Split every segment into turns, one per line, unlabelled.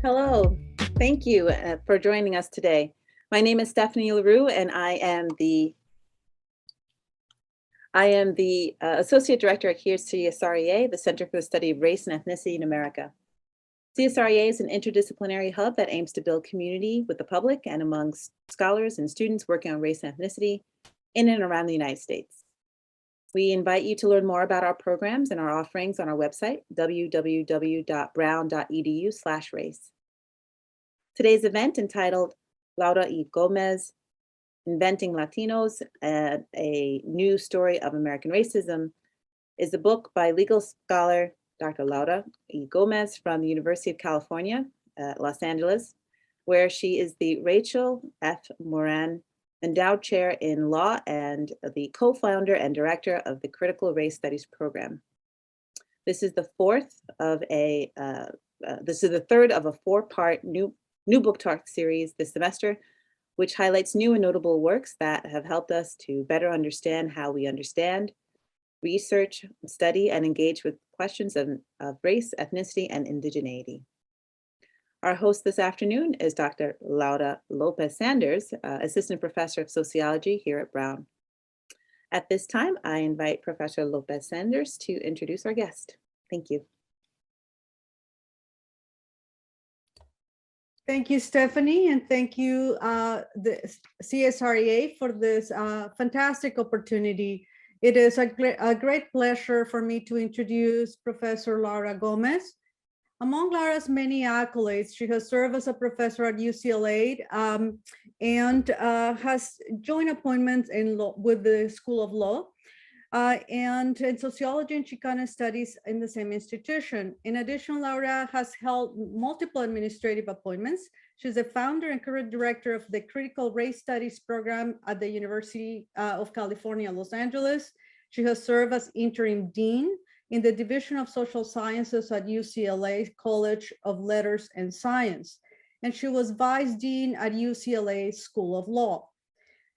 Hello, thank you for joining us today. My name is Stephanie LaRue, and I am the Associate Director here at CSREA, the Center for the Study of Race and Ethnicity in America. CSREA is an interdisciplinary hub that aims to build community with the public and among scholars and students working on race and ethnicity in and around the United States. We invite you to learn more about our programs and our offerings on our website, www.brown.edu/race. Today's event, entitled Laura y Gómez, Inventing Latinos, a New Story of American Racism, is a book by legal scholar Dr. Laura y Gómez from the University of California, Los Angeles, where she is the Rachel F. Moran Endowed Chair in Law and the co-founder and director of the Critical Race Studies program. This is the third of a four-part new book talk series this semester, which highlights new and notable works that have helped us to better understand how we understand, research, study, and engage with questions of race, ethnicity, and indigeneity. Our host this afternoon is Dr. Laura Lopez Sanders, Assistant Professor of Sociology here at Brown. At this time, I invite Professor Lopez Sanders to introduce our guest. Thank you.
Thank you, Stephanie, and thank you, the CSREA, for this fantastic opportunity. It is a great pleasure for me to introduce Professor Laura Gómez. Among Laura's many accolades, she has served as a professor at UCLA and has joint appointments with the School of Law and in sociology and Chicana studies in the same institution. In addition, Laura has held multiple administrative appointments. She's the founder and current director of the Critical Race Studies program at the University of California, Los Angeles. She has served as interim dean in the Division of Social Sciences at UCLA College of Letters and Science, and she was vice dean at UCLA School of Law.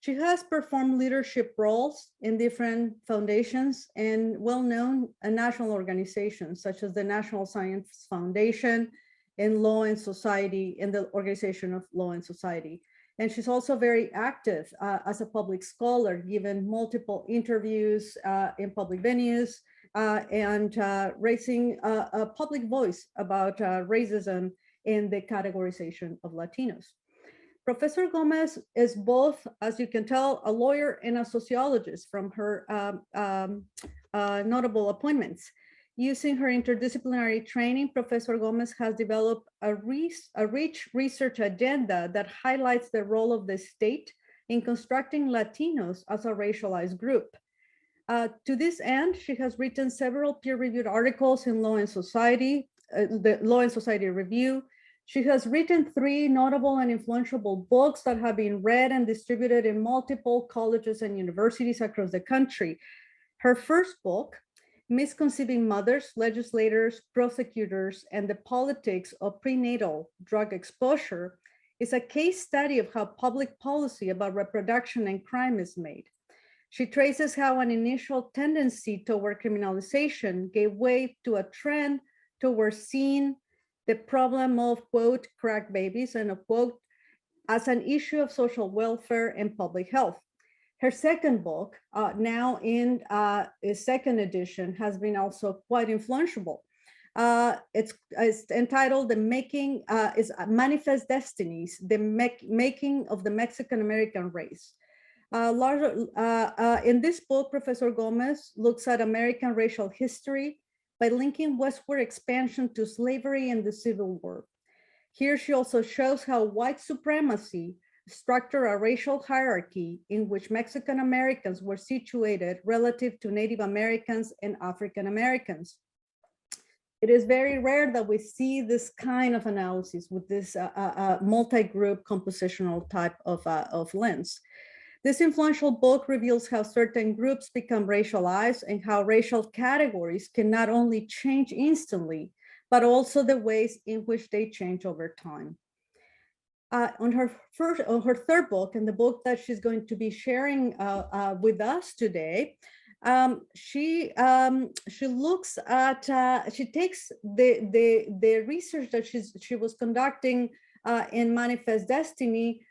She has performed leadership roles in different foundations and well-known national organizations, such as the National Science Foundation and Law and Society, and the Organization of Law and Society. And she's also very active as a public scholar, given multiple interviews in public venues, and raising a public voice about racism in the categorization of Latinos. Professor Gómez is both, as you can tell, a lawyer and a sociologist from her notable appointments. Using her interdisciplinary training, Professor Gómez has developed a rich research agenda that highlights the role of the state in constructing Latinos as a racialized group. To this end, she has written several peer-reviewed articles in Law and Society, the Law and Society Review. She has written 3 notable and influential books that have been read and distributed in multiple colleges and universities across the country. Her first book, Misconceiving Mothers, Legislators, Prosecutors, and the Politics of Prenatal Drug Exposure, is a case study of how public policy about reproduction and crime is made. She traces how an initial tendency toward criminalization gave way to a trend towards seeing the problem of, quote, crack babies, and, quote, as an issue of social welfare and public health. Her second book, now in its second edition, has been also quite influential. It's entitled Manifest Destinies, the Making of the Mexican American Race. In this book, Professor Gómez looks at American racial history by linking westward expansion to slavery and the Civil War. Here she also shows how white supremacy structured a racial hierarchy in which Mexican Americans were situated relative to Native Americans and African Americans. It is very rare that we see this kind of analysis with this multi-group compositional type of lens. This influential book reveals how certain groups become racialized and how racial categories can not only change instantly, but also the ways in which they change over time. on her third book, and the book that she's going to be sharing with us today, she looks at she takes the research that she was conducting in Manifest Destiny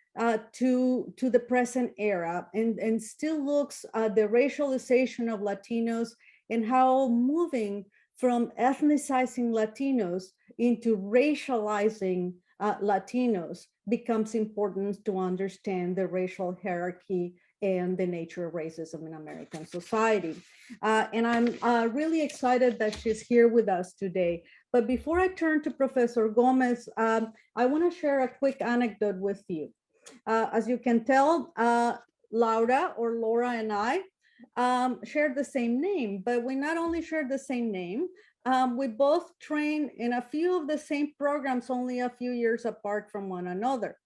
to the present era, and still looks at the racialization of Latinos and how moving from ethnicizing Latinos into racializing Latinos becomes important to understand the racial hierarchy and the nature of racism in American society. And I'm really excited that she's here with us today. But before I turn to Professor Gómez, I want to share a quick anecdote with you. As you can tell, Laura or Laura and I share the same name, but we not only share the same name, we both train in a few of the same programs, only a few years apart from one another.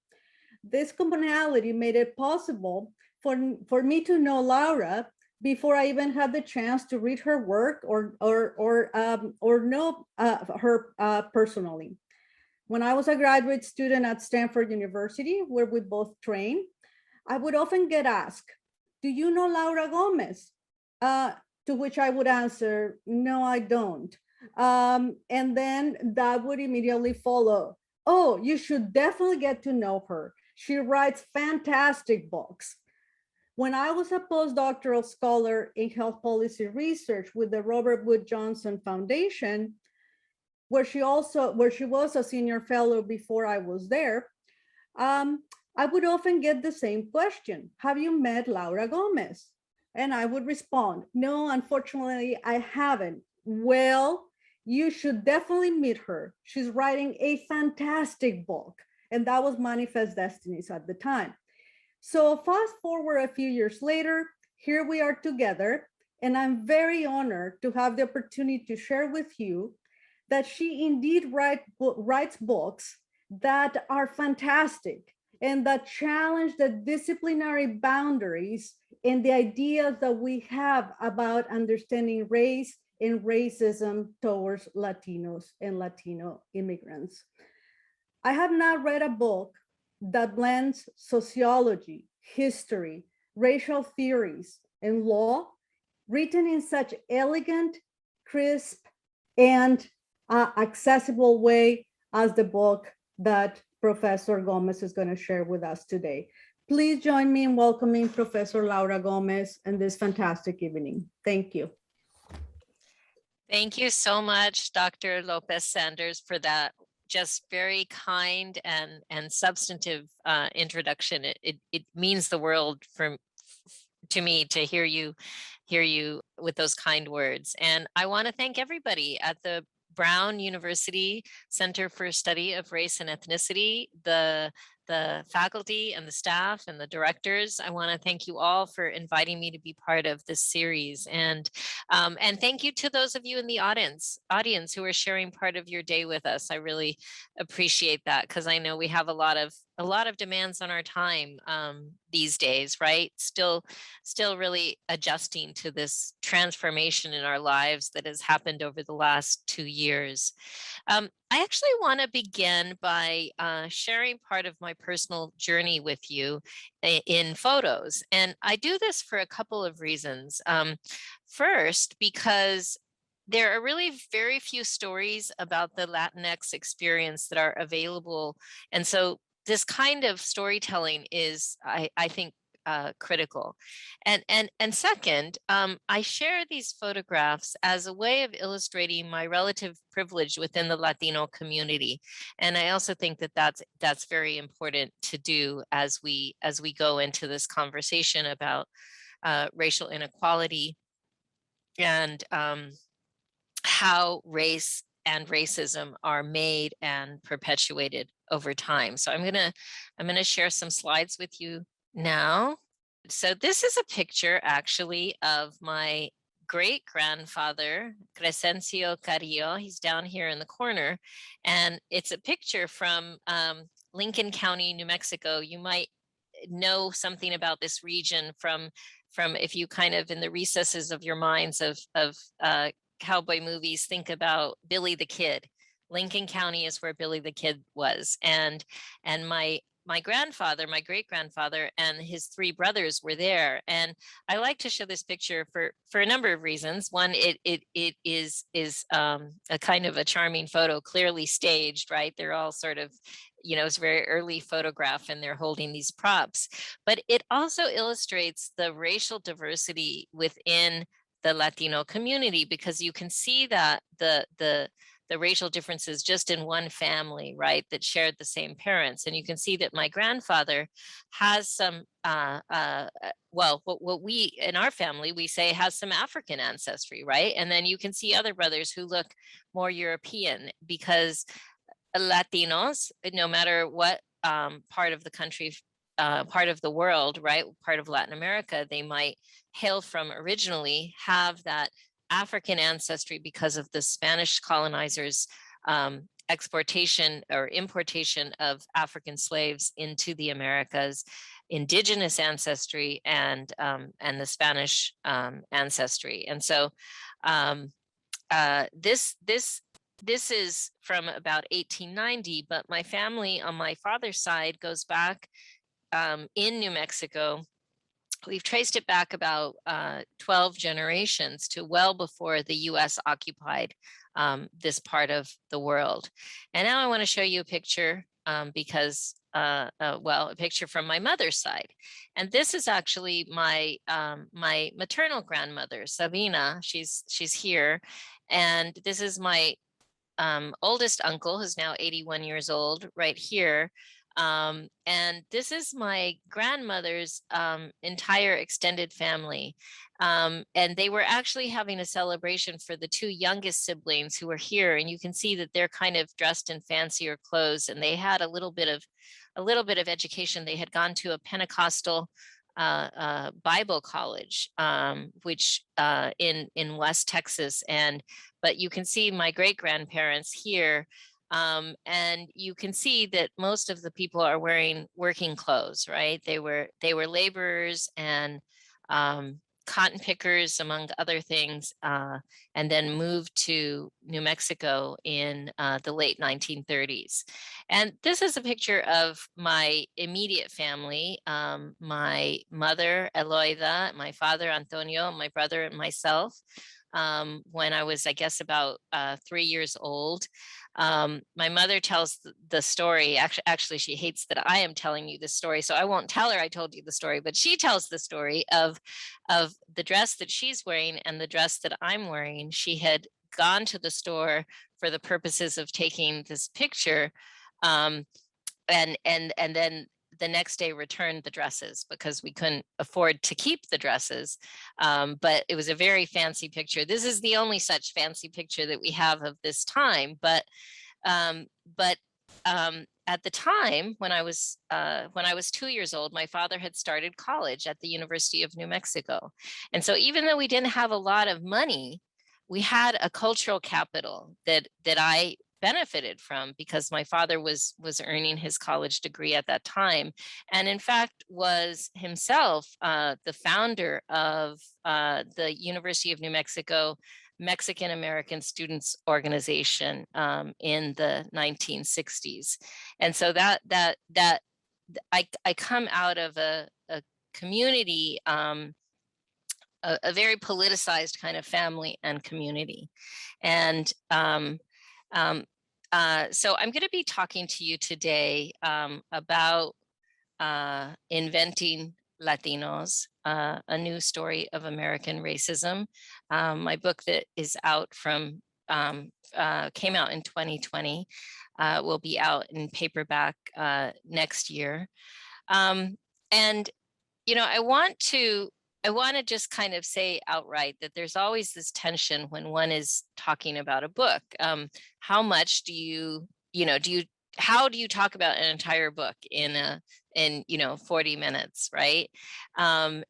This commonality made it possible for me to know Laura before I even had the chance to read her work or know her personally. When I was a graduate student at Stanford University, where we both trained, I would often get asked, "Do you know Laura Gómez?" To which I would answer, "No, I don't." And then that would immediately follow, "Oh, you should definitely get to know her. She writes fantastic books." When I was a postdoctoral scholar in health policy research with the Robert Wood Johnson Foundation, where she was a senior fellow before I was there, I would often get the same question: "Have you met Laura Gómez?" And I would respond, "No, unfortunately, I haven't." "Well, you should definitely meet her. She's writing a fantastic book." And that was Manifest Destinies at the time. So fast forward a few years later, here we are together, and I'm very honored to have the opportunity to share with you that she indeed writes books that are fantastic and that challenge the disciplinary boundaries and the ideas that we have about understanding race and racism towards Latinos and Latino immigrants. I have not read a book that blends sociology, history, racial theories, and law, written in such elegant, crisp, and accessible way as the book that Professor Gómez is going to share with us today. Please join me in welcoming Professor Laura Gómez in this fantastic evening. Thank you.
Thank you so much, Dr. Lopez Sanders, for that just very kind and substantive introduction. It means the world to me to hear you with those kind words. And I want to thank everybody at the Brown University Center for Study of Race and Ethnicity, the faculty and the staff and the directors. I want to thank you all for inviting me to be part of this series. And thank you to those of you in the audience who are sharing part of your day with us. I really appreciate that, because I know we have a lot of demands on our time these days, right? Still really adjusting to this transformation in our lives that has happened over the last 2 years. I actually want to begin by sharing part of my personal journey with you in photos. And I do this for a couple of reasons. First, because there are really very few stories about the Latinx experience that are available. And so this kind of storytelling is, I think, critical. And second, I share these photographs as a way of illustrating my relative privilege within the Latino community. And I also think that that's very important to do as we go into this conversation about racial inequality and how race and racism are made and perpetuated over time. So I'm gonna share some slides with you now. So this is a picture actually of my great grandfather, Crescencio Carrillo. He's down here in the corner. And it's a picture from Lincoln County, New Mexico. You might know something about this region from if you kind of in the recesses of your minds of cowboy movies, think about Billy the Kid. Lincoln County is where Billy the Kid was. And my my grandfather, my great-grandfather, and his three brothers were there. And I like to show this picture for a number of reasons. One, it is a kind of a charming photo, clearly staged, right? They're all sort of, it's a very early photograph and they're holding these props. But it also illustrates the racial diversity within the Latino community, because you can see that the racial differences just in one family, right, that shared the same parents. And you can see that my grandfather has some, well, what we in our family, we say has some African ancestry, right? And then you can see other brothers who look more European, because Latinos, no matter what part of the country, part of the world, right, part of Latin America, they might hail from originally, have that African ancestry because of the Spanish colonizers' exportation or importation of African slaves into the Americas, indigenous ancestry, and the Spanish ancestry. And so this is from about 1890, but my family on my father's side goes back in New Mexico. We've traced it back about 12 generations to well before the US occupied this part of the world. And now I want to show you a picture because, well, a picture from my mother's side. And this is actually my my maternal grandmother, Sabina. She's here. And this is my oldest uncle, who's now 81 years old, right here. And this is my grandmother's entire extended family. And they were actually having a celebration for the two youngest siblings who were here. And you can see that they're kind of dressed in fancier clothes, and they had a little bit of education. They had gone to a Pentecostal Bible college, which in West Texas. But you can see my great grandparents here. And you can see that most of the people are wearing working clothes, right? They were laborers and cotton pickers, among other things, and then moved to New Mexico in the late 1930s. And this is a picture of my immediate family, my mother, Eloida, my father, Antonio, my brother, and myself, when I was, I guess, about 3 years old. My mother tells the story. Actually, she hates that I am telling you this story, so I won't tell her I told you the story, but she tells the story of the dress that she's wearing and the dress that I'm wearing. She had gone to the store for the purposes of taking this picture, and then the next day returned the dresses because we couldn't afford to keep the dresses. But it was a very fancy picture. This is the only such fancy picture that we have of this time. But at the time when I was 2 years old, my father had started college at the University of New Mexico. And so even though we didn't have a lot of money, we had a cultural capital that I benefited from, because my father was earning his college degree at that time, and in fact was himself the founder of the University of New Mexico Mexican American Students Organization in the 1960s. And so that I come out of a community, a very politicized kind of family and community. And so I'm going to be talking to you today about Inventing Latinos, a new story of American racism. My book that is out from, came out in 2020, will be out in paperback next year. And, I want to just kind of say outright that there's always this tension when one is talking about a book. How much how do you talk about an entire book in 40 minutes, right? The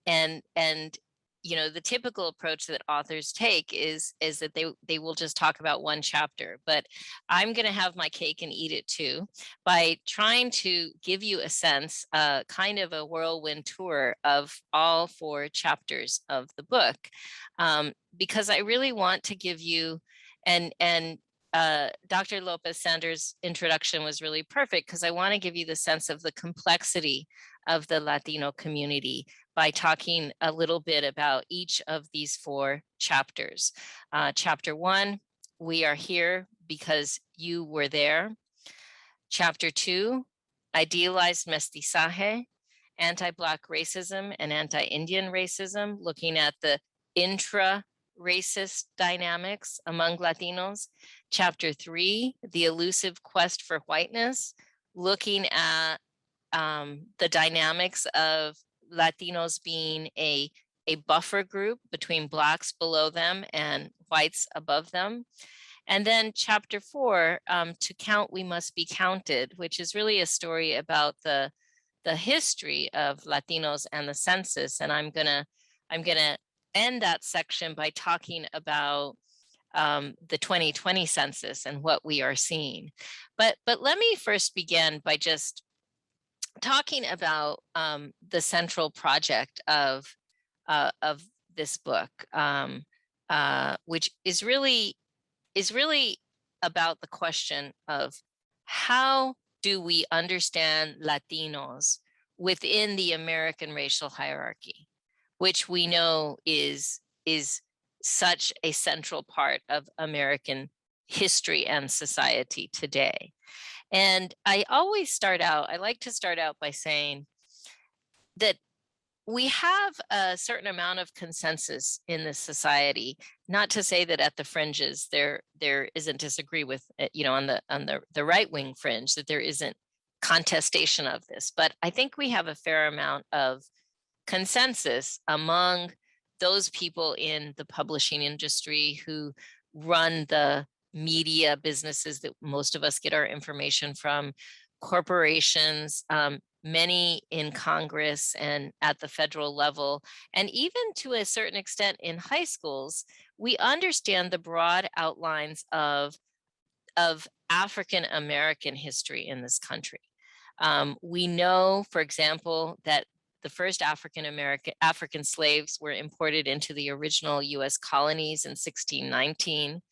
typical approach that authors take is that they will just talk about one chapter, but I'm going to have my cake and eat it too by trying to give you a sense, kind of a whirlwind tour of all 4 chapters of the book, because I really want to give you and Dr. Lopez Sanders' introduction was really perfect because I want to give you the sense of the complexity of the Latino community by talking a little bit about each of these 4 chapters. Chapter 1, we are here because you were there. Chapter 2, idealized Mestizahe, anti-Black racism and anti-Indian racism, looking at the intra-racist dynamics among Latinos. Chapter 3, the elusive quest for whiteness, looking at the dynamics of Latinos being a buffer group between Blacks below them and whites above them. And then chapter 4, to count, we must be counted, which is really a story about the history of Latinos and the census. And I'm gonna end that section by talking about the 2020 census and what we are seeing. But let me first begin by just talking about the central project of this book, which is really about the question of how do we understand Latinos within the American racial hierarchy, which we know is such a central part of American history and society today. And I like to start out by saying that we have a certain amount of consensus in this society, not to say that at the fringes there isn't disagree with, on the right-wing fringe, that there isn't contestation of this, but I think we have a fair amount of consensus among those people in the publishing industry who run the media businesses that most of us get our information from, corporations, many in Congress and at the federal level, and even to a certain extent in high schools, we understand the broad outlines of African American history in this country. We know, for example, that the first African slaves were imported into the original US colonies in 1619.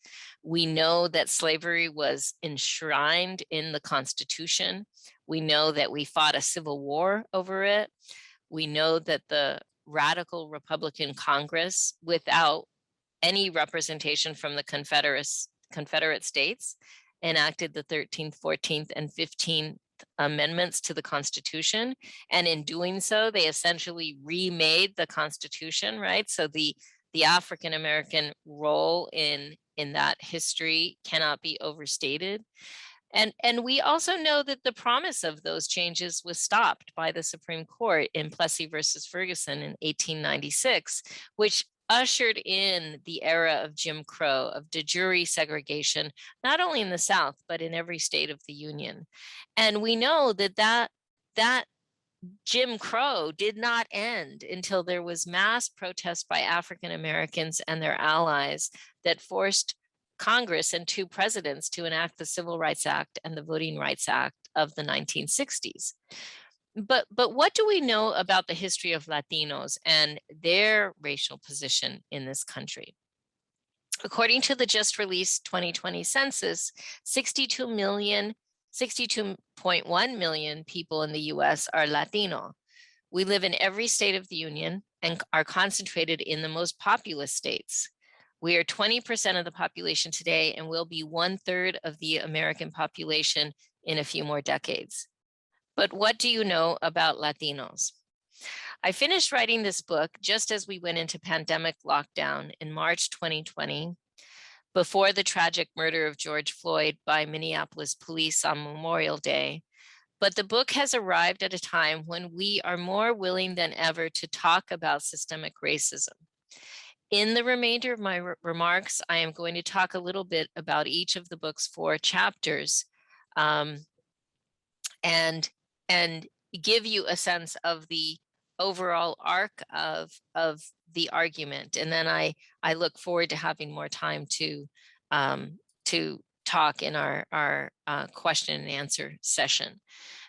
We know that slavery was enshrined in the Constitution. We know that we fought a civil war over it. We know that the radical Republican Congress, without any representation from the Confederate States, enacted the 13th, 14th, and 15th amendments to the Constitution. And in doing so, they essentially remade the Constitution, right? So the African-American role in that history cannot be overstated. And we also know that the promise of those changes was stopped by the Supreme Court in Plessy versus Ferguson in 1896, which ushered in the era of Jim Crow, of de jure segregation, not only in the South, but in every state of the Union. And we know that Jim Crow did not end until there was mass protest by African Americans and their allies that forced Congress and 2 presidents to enact the Civil Rights Act and the Voting Rights Act of the 1960s. But what do we know about the history of Latinos and their racial position in this country? According to the just released 2020 census, 62.1 million people in the US are Latino. We live in every state of the Union and are concentrated in the most populous states. We are 20% of the population today and will be 1/3 of the American population in a few more decades. But what do you know about Latinos? I finished writing this book just as we went into pandemic lockdown in March 2020, before the tragic murder of George Floyd by Minneapolis police on Memorial Day. But the book has arrived at a time when we are more willing than ever to talk about systemic racism. In the remainder of my remarks, I am going to talk a little bit about each of the book's 4 chapters, and give you a sense of the overall arc of the argument. And then I look forward to having more time to talk in our question and answer session.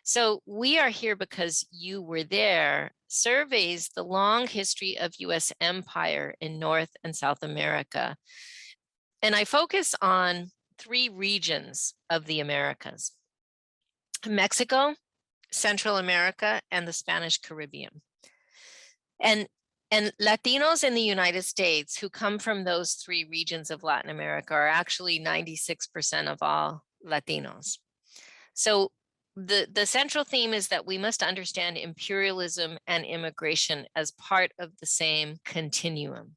So We Are Here Because You Were There surveys the long history of US empire in North and South America. And I focus on three regions of the Americas: Mexico, Central America, and the Spanish Caribbean. And Latinos in the United States who come from those three regions of Latin America are actually 96% of all Latinos. So the central theme is that we must understand imperialism and immigration as part of the same continuum.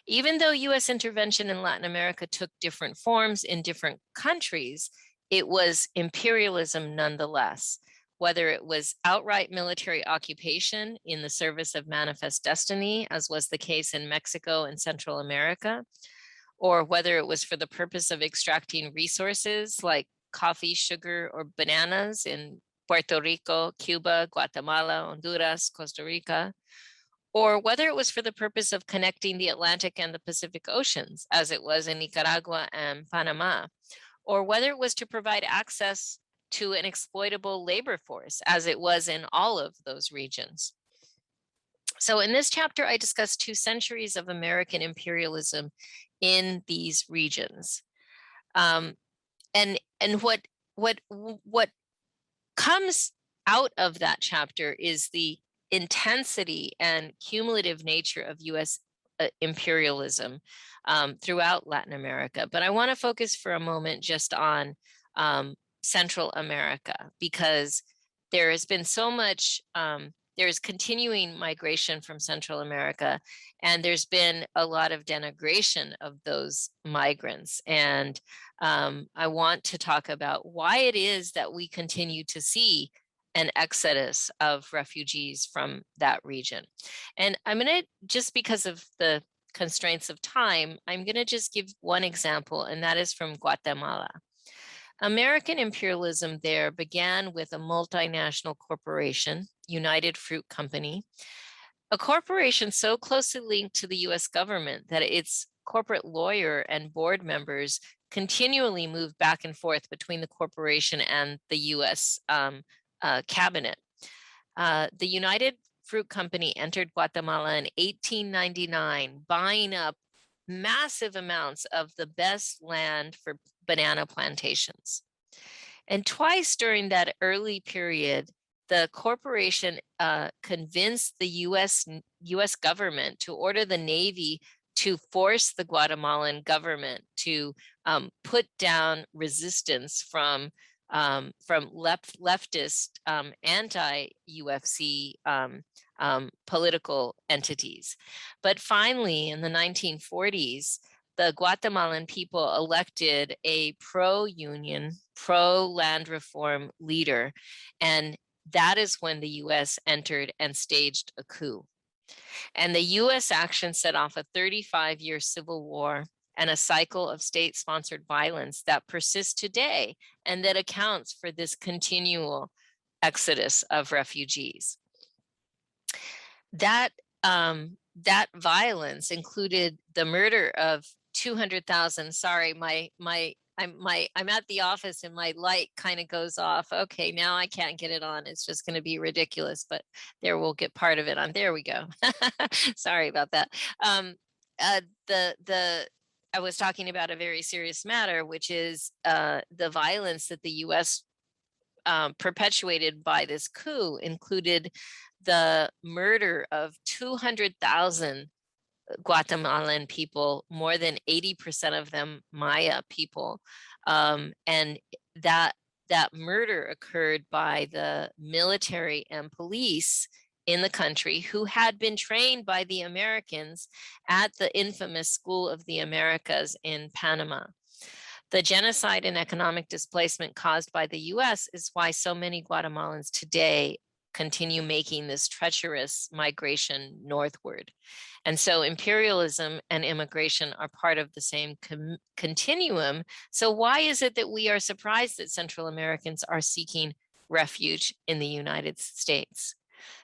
Even though US intervention in Latin America took different forms in different countries, it was imperialism nonetheless. Whether it was outright military occupation in the service of manifest destiny, as was the case in Mexico and Central America, or whether it was for the purpose of extracting resources like coffee, sugar, or bananas in Puerto Rico, Cuba, Guatemala, Honduras, Costa Rica, or whether it was for the purpose of connecting the Atlantic and the Pacific Oceans, as it was in Nicaragua and Panama, or whether it was to provide access to an exploitable labor force, as it was in all of those regions. So in this chapter, I discuss 2 centuries of American imperialism in these regions. And what comes out of that chapter is the intensity and cumulative nature of US imperialism throughout Latin America. But I want to focus for a moment just on Central America, because there has been so much, there's continuing migration from Central America, and there's been a lot of denigration of those migrants. And I want to talk about why it is that we continue to see an exodus of refugees from that region. And I'm going to, just because of the constraints of time, I'm going to just give one example, and that is from Guatemala. American imperialism there began with a multinational corporation, United Fruit Company, a corporation so closely linked to the US government that its corporate lawyer and board members continually moved back and forth between the corporation and the US cabinet. The United Fruit Company entered Guatemala in 1899, buying up massive amounts of the best land for banana plantations. And twice during that early period, the corporation convinced the US government to order the Navy to force the Guatemalan government to put down resistance from leftist anti-UFC political entities. But finally, in the 1940s, the Guatemalan people elected a pro-union, pro-land reform leader, and that is when the US entered and staged a coup. And the US action set off a 35-year civil war and a cycle of state-sponsored violence that persists today and that accounts for this continual exodus of refugees. That violence included the murder of 200,000. Sorry, I'm at the office and my light kind of goes off. Okay, now I can't get it on. It's just going to be ridiculous, but there, we'll get part of it on. There we go. Sorry about that. I was talking about a very serious matter, which is the violence that the US perpetuated by this coup included the murder of 200,000 Guatemalan people, more than 80% of them Maya people. And that murder occurred by the military and police in the country who had been trained by the Americans at the infamous School of the Americas in Panama. The genocide and economic displacement caused by the US is why so many Guatemalans today continue making this treacherous migration northward. And so imperialism and immigration are part of the same continuum. So why is it that we are surprised that Central Americans are seeking refuge in the United States?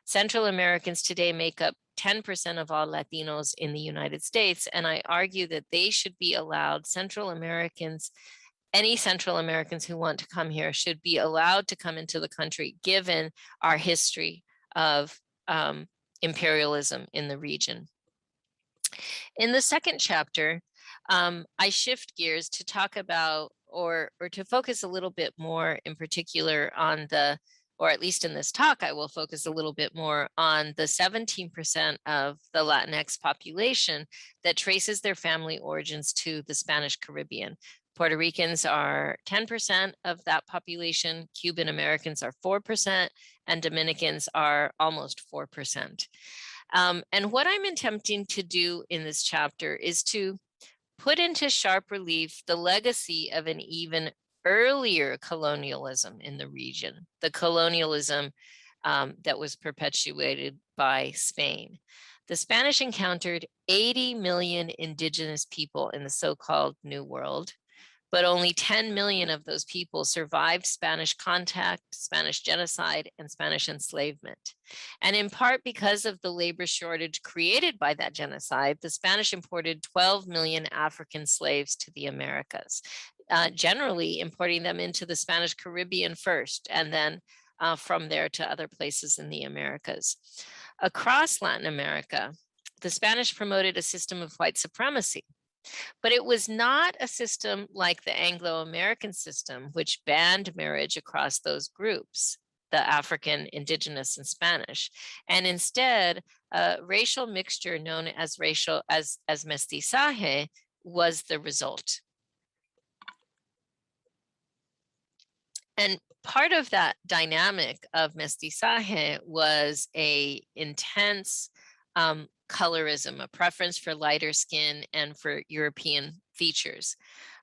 Central Americans today make up 10% of all Latinos in the United States, and I argue that they should be allowed, Central Americans, any Central Americans who want to come here should be allowed to come into the country, given our history of imperialism in the region. In the second chapter, I shift gears to talk about, or to focus a little bit more in particular on the, or at least in this talk, I will focus a little bit more on the 17% of the Latinx population that traces their family origins to the Spanish Caribbean. Puerto Ricans are 10% of that population, Cuban Americans are 4%, and Dominicans are almost 4%. And what I'm attempting to do in this chapter is to put into sharp relief the legacy of an even earlier colonialism in the region, the colonialism that was perpetuated by Spain. The Spanish encountered 80 million indigenous people in the so-called New World, but only 10 million of those people survived Spanish contact, Spanish genocide, and Spanish enslavement. And in part because of the labor shortage created by that genocide, the Spanish imported 12 million African slaves to the Americas, generally importing them into the Spanish Caribbean first, and then from there to other places in the Americas. Across Latin America, the Spanish promoted a system of white supremacy. But it was not a system like the Anglo-American system, which banned marriage across those groups, the African, indigenous, and Spanish. And instead, a racial mixture known as mestizaje was the result. And part of that dynamic of mestizaje was a intense colorism, a preference for lighter skin and for European features,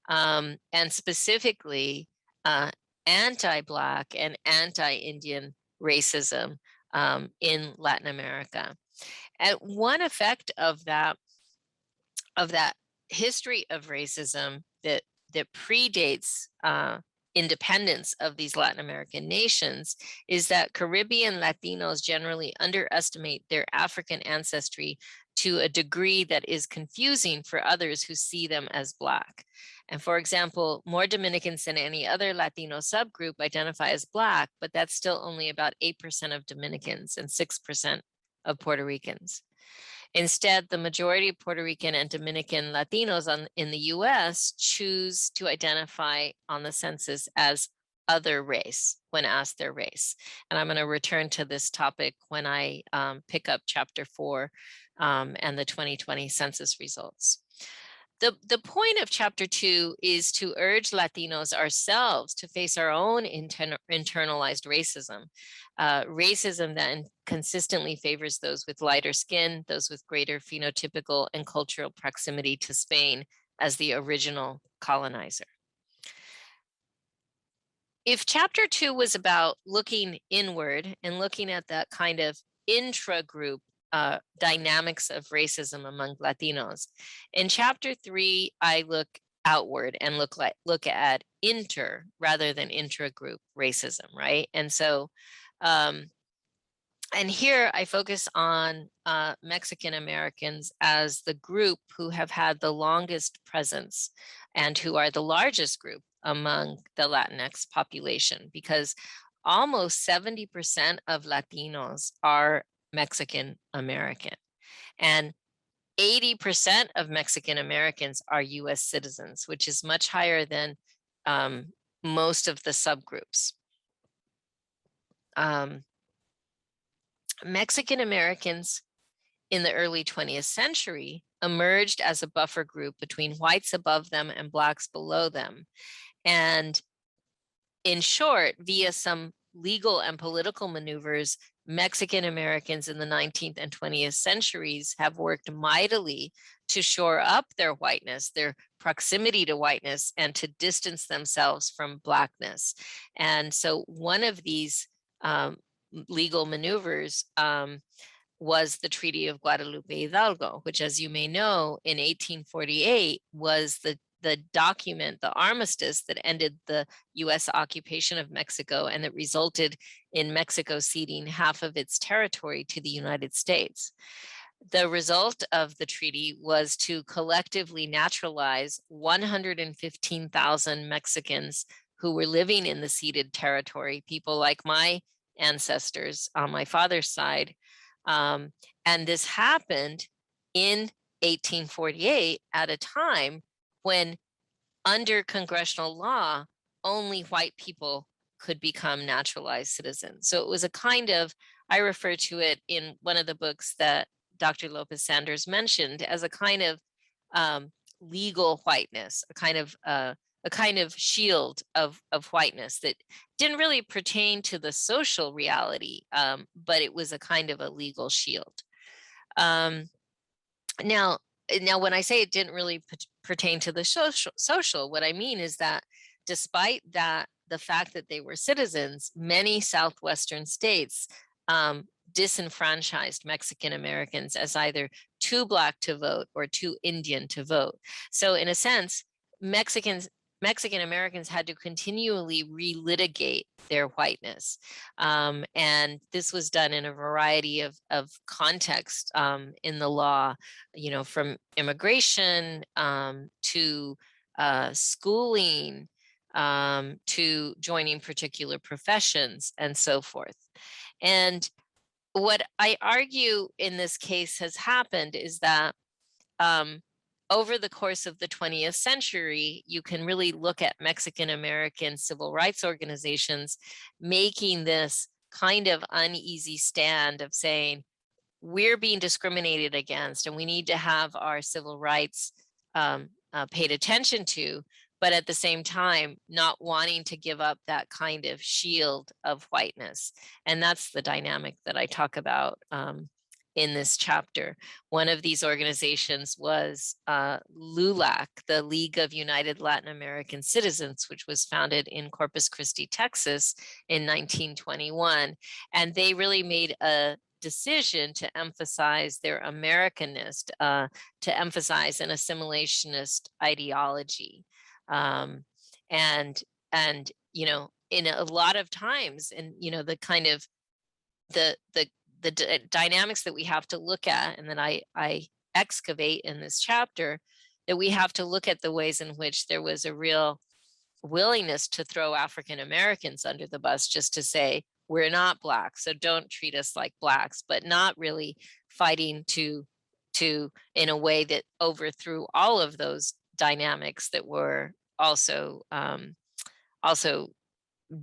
and specifically anti-Black and anti-Indian racism in Latin America. And one effect of that history of racism that predates independence of these Latin American nations is that Caribbean Latinos generally underestimate their African ancestry to a degree that is confusing for others who see them as Black. And for example, more Dominicans than any other Latino subgroup identify as Black, but that's still only about 8% of Dominicans and 6% of Puerto Ricans. Instead, the majority of Puerto Rican and Dominican Latinos in the US choose to identify on the census as other race when asked their race. And I'm going to return to this topic when I pick up chapter 4 and the 2020 census results. The point of chapter 2 is to urge Latinos ourselves to face our own internalized racism. Racism that consistently favors those with lighter skin, those with greater phenotypical and cultural proximity to Spain as the original colonizer. If chapter 2 was about looking inward and looking at that kind of intra-group dynamics of racism among Latinos, in chapter 3, I look outward and look at inter rather than intra-group racism, right? And so, and here I focus on Mexican Americans as the group who have had the longest presence and who are the largest group among the Latinx population, because almost 70% of Latinos are Mexican American, and 80% of Mexican Americans are US citizens, which is much higher than most of the subgroups. Mexican Americans in the early 20th century emerged as a buffer group between whites above them and Blacks below them. And in short, via some legal and political maneuvers, Mexican Americans in the 19th and 20th centuries have worked mightily to shore up their whiteness, their proximity to whiteness, and to distance themselves from Blackness. And so one of these legal maneuvers was the Treaty of Guadalupe Hidalgo, which, as you may know, in 1848 was the document, the armistice that ended the US occupation of Mexico and that resulted in Mexico ceding half of its territory to the United States. The result of the treaty was to collectively naturalize 115,000 Mexicans who were living in the ceded territory, people like my ancestors on my father's side. And this happened in 1848 at a time when under congressional law, only white people could become naturalized citizens. So it was a kind of, I refer to it in one of the books that Dr. Lopez Sanders mentioned as a kind of legal whiteness, a kind of shield of whiteness that didn't really pertain to the social reality, but it was a kind of a legal shield. Now, when I say it didn't really pertain to the social, what I mean is that despite that, the fact that they were citizens, many Southwestern states disenfranchised Mexican Americans as either too Black to vote or too Indian to vote. So in a sense, Mexican Americans had to continually relitigate their whiteness. And this was done in a variety of contexts in the law, from immigration to schooling, to joining particular professions and so forth. And what I argue in this case has happened is that over the course of the 20th century, you can really look at Mexican American civil rights organizations making this kind of uneasy stand of saying, we're being discriminated against and we need to have our civil rights paid attention to, but at the same time, not wanting to give up that kind of shield of whiteness. And that's the dynamic that I talk about in this chapter. One of these organizations was LULAC, the League of United Latin American Citizens, which was founded in Corpus Christi, Texas in 1921. And they really made a decision to emphasize their Americanist, to emphasize an assimilationist ideology. And in a lot of times, and the kind of the dynamics that we have to look at, and that I excavate in this chapter, that we have to look at the ways in which there was a real willingness to throw African Americans under the bus, just to say, we're not Black, so don't treat us like Blacks, but not really fighting to in a way that overthrew all of those dynamics that were also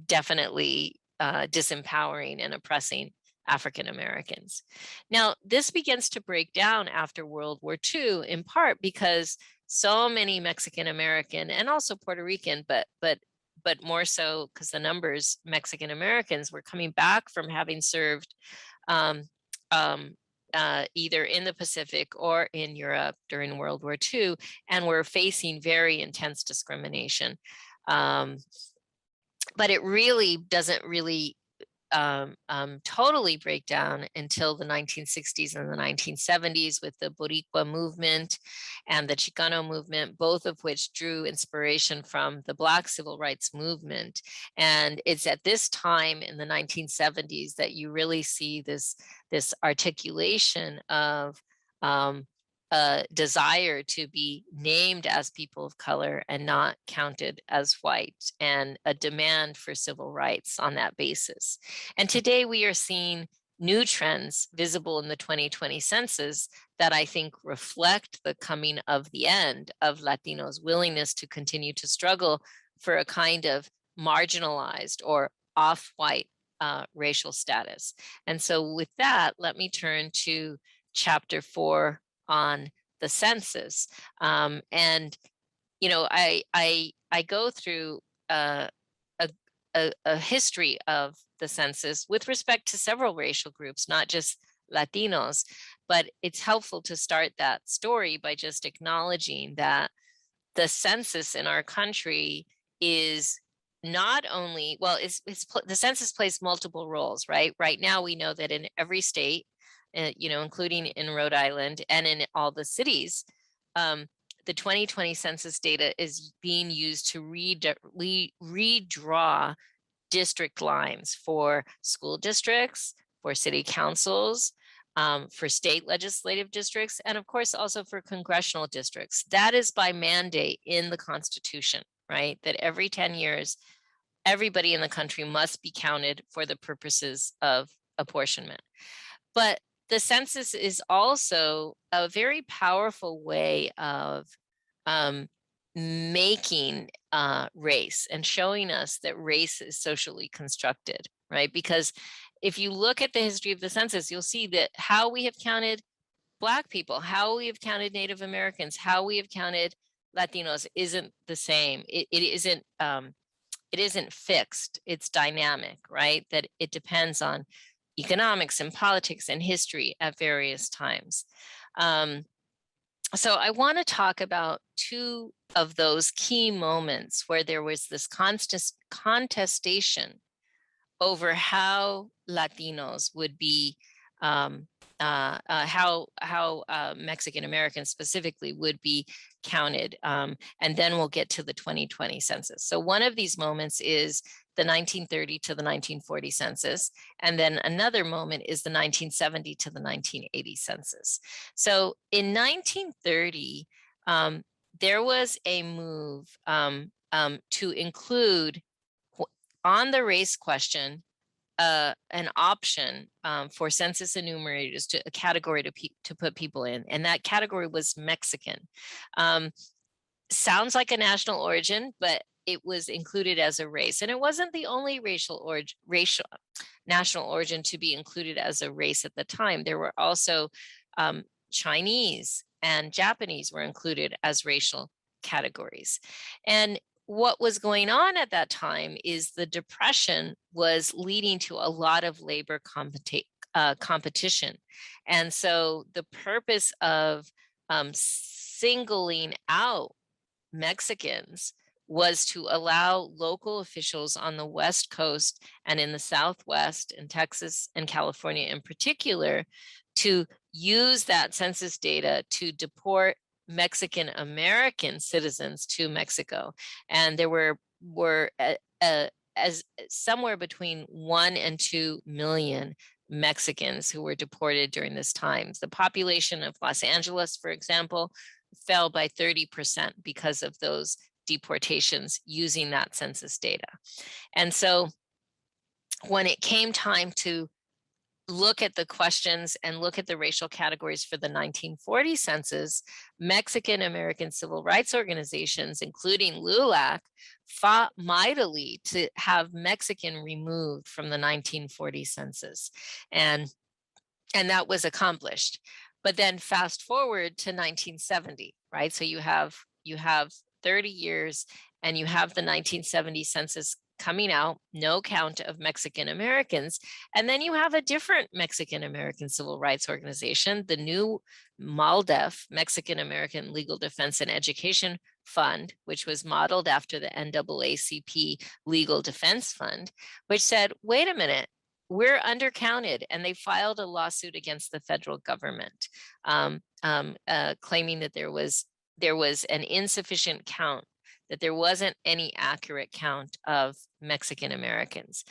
definitely disempowering and oppressing African Americans. Now, this begins to break down after World War II, in part because so many Mexican American and also Puerto Rican, but more so because the numbers Mexican Americans were coming back from having served either in the Pacific or in Europe during World War II, and were facing very intense discrimination. But it really doesn't really totally break down until the 1960s and the 1970s with the Boricua movement and the Chicano movement, both of which drew inspiration from the Black civil rights movement. And it's at this time in the 1970s that you really see this articulation of a desire to be named as people of color and not counted as white, and a demand for civil rights on that basis. And today we are seeing new trends visible in the 2020 census that I think reflect the coming of the end of Latinos' willingness to continue to struggle for a kind of marginalized or off-white racial status. And so with that, let me turn to chapter 4 on the census. And I go through a history of the census with respect to several racial groups, not just Latinos, but it's helpful to start that story by just acknowledging that the census in our country is not only, well, the census plays multiple roles, right? Right now, we know that in every state, including in Rhode Island and in all the cities, the 2020 census data is being used to redraw district lines for school districts, for city councils, for state legislative districts, and of course also for congressional districts. That is by mandate in the Constitution, right? That every 10 years, everybody in the country must be counted for the purposes of apportionment. But the census is also a very powerful way of making race and showing us that race is socially constructed, right? Because if you look at the history of the census, you'll see that how we have counted Black people, how we have counted Native Americans, how we have counted Latinos isn't the same. It isn't fixed, it's dynamic, right? That it depends on economics and politics and history at various times. So I want to talk about two of those key moments where there was this contestation over how Latinos would be, how Mexican Americans specifically would be counted. And then we'll get to the 2020 census. So one of these moments is the 1930 to the 1940 census. And then another moment is the 1970 to the 1980 census. So in 1930, there was a move to include on the race question, an option for census enumerators to a category to put people in, and that category was Mexican. Sounds like a national origin, but it was included as a race, and it wasn't the only racial national origin to be included as a race at the time. There were also Chinese and Japanese were included as racial categories, and what was going on at that time is the Depression was leading to a lot of labor competition. And so the purpose of singling out Mexicans was to allow local officials on the West Coast and in the Southwest, in Texas and California in particular, to use that census data to deport Mexican American citizens to Mexico. And there were as somewhere between 1 and 2 million Mexicans who were deported during this time. The population of Los Angeles, for example, fell by 30% because of those deportations using that census data. And so when it came time to look at the questions and look at the racial categories for the 1940 census, Mexican American civil rights organizations, including LULAC, fought mightily to have Mexican removed from the 1940 census. And that was accomplished. But then fast forward to 1970, right? So you have 30 years and you have the 1970 census coming out, no count of Mexican Americans. And then you have a different Mexican American civil rights organization, the new MALDEF, Mexican American Legal Defense and Education Fund, which was modeled after the NAACP Legal Defense Fund, which said, wait a minute, we're undercounted. And they filed a lawsuit against the federal government, claiming that there was an insufficient count, that there wasn't any accurate count of Mexican Americans.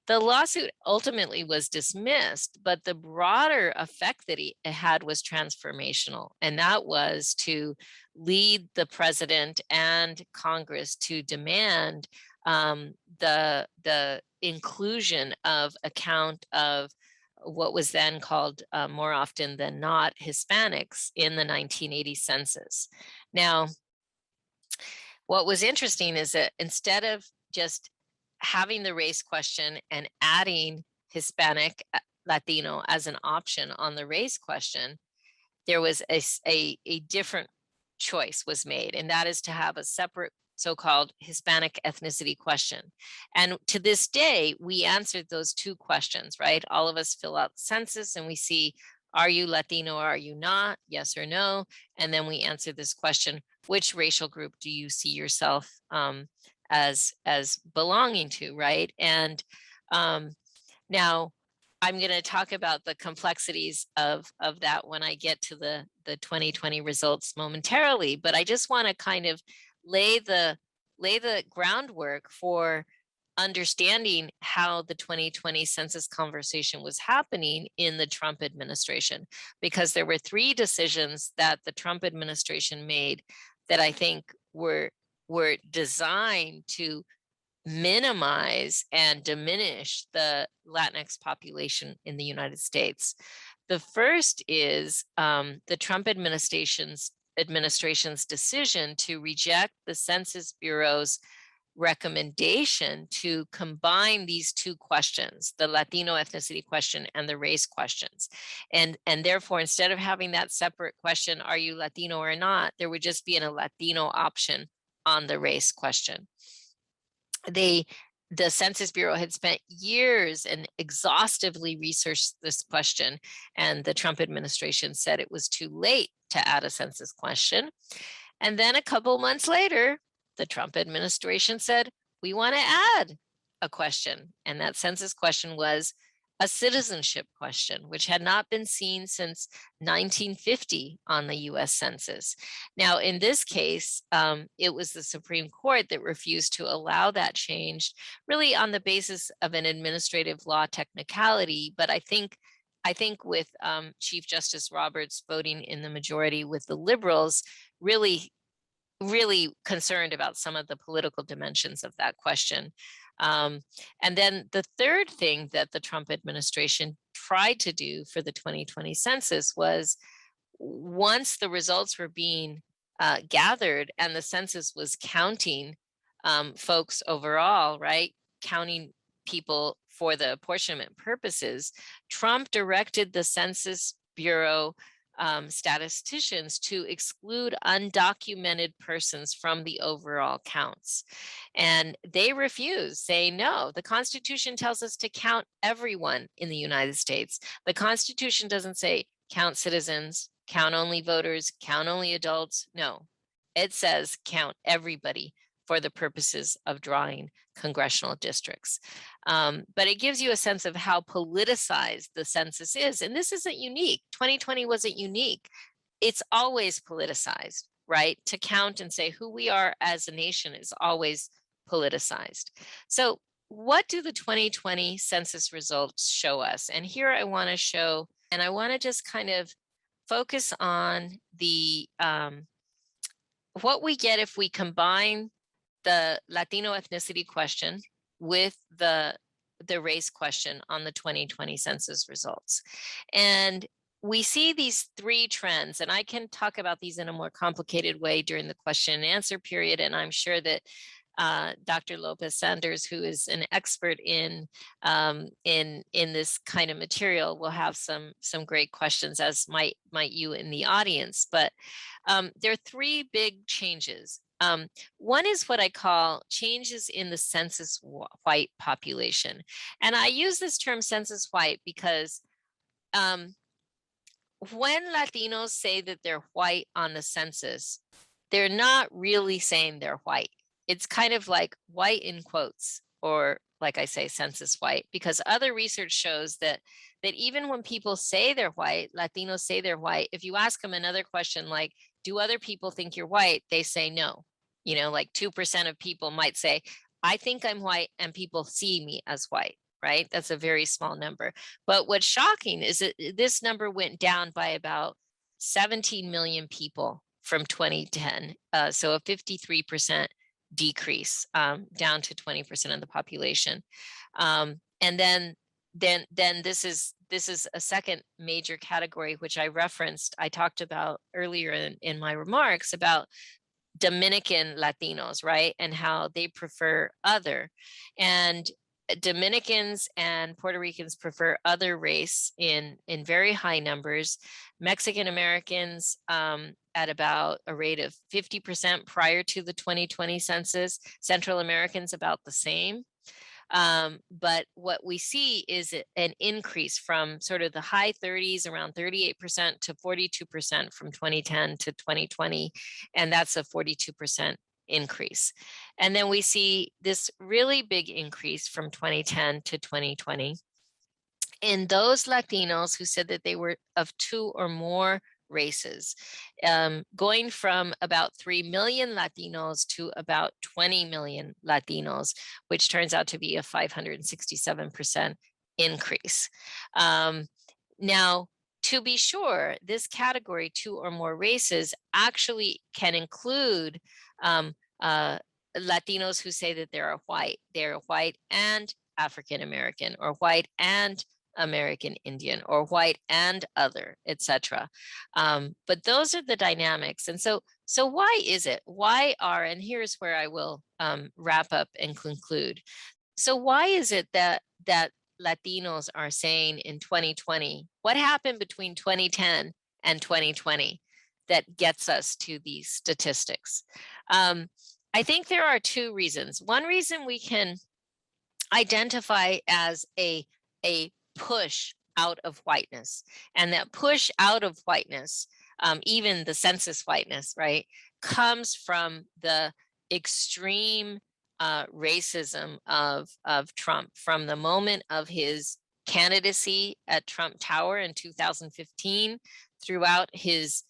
The lawsuit ultimately was dismissed, but the broader effect that it had was transformational. And that was to lead the president and Congress to demand the inclusion of a count of what was then called more often than not Hispanics in the 1980 census. Now, what was interesting is that instead of just having the race question and adding Hispanic, Latino as an option on the race question, there was a different choice was made, and that is to have a separate so-called Hispanic ethnicity question. And to this day, we answered those two questions, right? All of us fill out the census and we see, are you Latino or are you not? Yes or no. And then we answer this question, which racial group do you see yourself as belonging to, right? And now I'm going to talk about the complexities of that when I get to the 2020 results momentarily, but I just want to kind of lay the groundwork for understanding how the 2020 census conversation was happening in the Trump administration, because there were 3 decisions that the Trump administration made that I think were designed to minimize and diminish the Latinx population in the United States. The first is the Trump administration's administration's decision to reject the Census Bureau's recommendation to combine these two questions, the Latino ethnicity question and the race questions. And therefore, instead of having that separate question, are you Latino or not, there would just be a Latino option on the race question. The Census Bureau had spent years and exhaustively researched this question, and the Trump administration said it was too late to add a census question. And then a couple months later, the Trump administration said, we want to add a question. And that census question was a citizenship question, which had not been seen since 1950 on the US Census. Now, in this case, it was the Supreme Court that refused to allow that change, really on the basis of an administrative law technicality. But I think with Chief Justice Roberts voting in the majority with the liberals, really concerned about some of the political dimensions of that question. And then the third thing that the Trump administration tried to do for the 2020 census was, once the results were being gathered and the census was counting folks overall, right, counting people for the apportionment purposes, Trump directed the Census Bureau statisticians to exclude undocumented persons from the overall counts. And they refused, saying, no, the Constitution tells us to count everyone in the United States. The Constitution doesn't say count citizens, count only voters, count only adults. No, it says count everybody for the purposes of drawing congressional districts. But it gives you a sense of how politicized the census is. And this isn't unique. 2020 wasn't unique. It's always politicized, right? To count and say who we are as a nation is always politicized. So what do the 2020 census results show us? And here I want to show, and I want to just kind of focus on the what we get if we combine the Latino ethnicity question with the race question on the 2020 census results. And we see these three trends, and I can talk about these in a more complicated way during the question and answer period. And I'm sure that Dr. Lopez Sanders, who is an expert in this kind of material, will have some great questions, as might you in the audience. But there are three big changes. One is what I call changes in the census white population. And I use this term census white because when Latinos say that they're white on the census, they're not really saying they're white. It's kind of like white in quotes, or like I say, census white, because other research shows that even when people say they're white, Latinos say they're white, if you ask them another question like, do other people think you're white? They say no. You know, like 2% of people might say, I think I'm white and people see me as white, right? That's a very small number. But what's shocking is that this number went down by about 17 million people from 2010. So a 53% decrease, down to 20% of the population. And then this is a second major category, which I referenced. I talked about earlier in my remarks about Dominican Latinos, right? And how they prefer other. And Dominicans and Puerto Ricans prefer other race in very high numbers. Mexican Americans at about a rate of 50% prior to the 2020 census. Central Americans about the same. But what we see is an increase from sort of the high 30s, around 38% to 42% from 2010 to 2020. And that's a 42% increase. And then we see this really big increase from 2010 to 2020 in those Latinos who said that they were of two or more races, going from about 3 million Latinos to about 20 million Latinos, which turns out to be a 567% increase. Now, to be sure, this category, two or more races, actually can include Latinos who say that they're white and African American, or white and American Indian or white and other, etc. But those are the dynamics. And so why is it? And here's where I will wrap up and conclude. So why is it that Latinos are saying in 2020, what happened between 2010 and 2020 that gets us to these statistics? I think there are two reasons. One reason we can identify as a push out of whiteness, and that push out of whiteness, even the census whiteness, right, comes from the extreme racism of Trump from the moment of his candidacy at Trump Tower in 2015 throughout his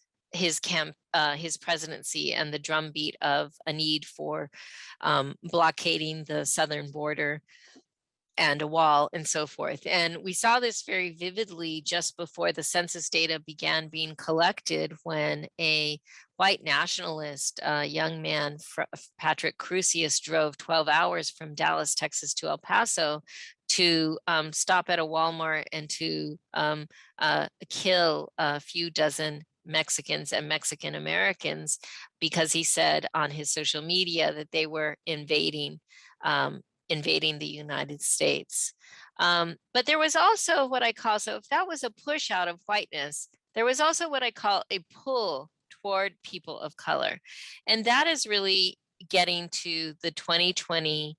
presidency, and the drumbeat of a need for blockading the southern border and a wall and so forth. And we saw this very vividly just before the census data began being collected, when a white nationalist, young man, Patrick Crusius, drove 12 hours from Dallas, Texas to El Paso to stop at a Walmart and to kill a few dozen Mexicans and Mexican Americans because he said on his social media that they were invading the United States. But there was also what I call, so if that was a push out of whiteness, there was also what I call a pull toward people of color. And that is really getting to the 2020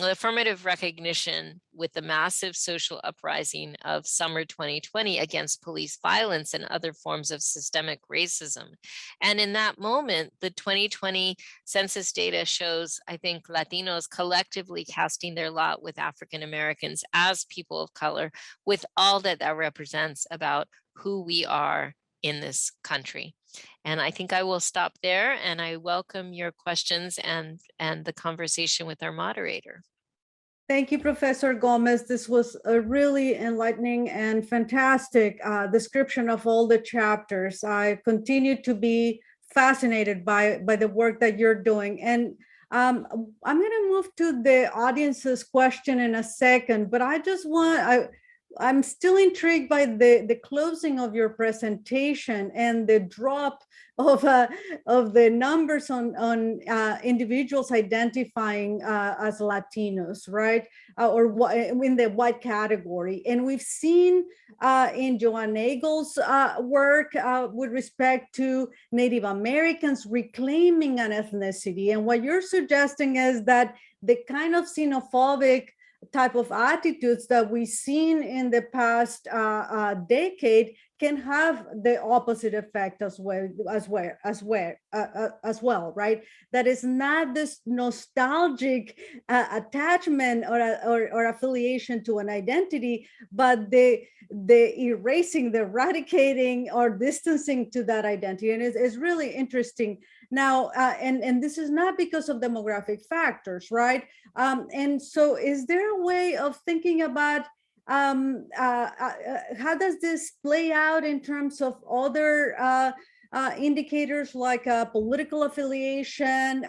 affirmative recognition with the massive social uprising of summer 2020 against police violence and other forms of systemic racism. And in that moment, the 2020 census data shows, I think, Latinos collectively casting their lot with African Americans as people of color, with all that that represents about who we are in this country. And I think I will stop there, and I welcome your questions and the conversation with our moderator.
Thank you, Professor Gómez. This was a really enlightening and fantastic description of all the chapters. I continue to be fascinated by the work that you're doing. And I'm going to move to the audience's question in a second, but I'm still intrigued by the closing of your presentation and the drop of the numbers on individuals identifying as Latinos, right? Or in the white category. And we've seen in Joan Nagel's work with respect to Native Americans reclaiming an ethnicity. And what you're suggesting is that the kind of xenophobic type of attitudes that we've seen in the past decade can have the opposite effect as well, right? That is not this nostalgic attachment or affiliation to an identity, but the erasing, the eradicating or distancing to that identity. And it's really interesting. Now, and this is not because of demographic factors, right? And so is there a way of thinking about how does this play out in terms of other indicators like political affiliation,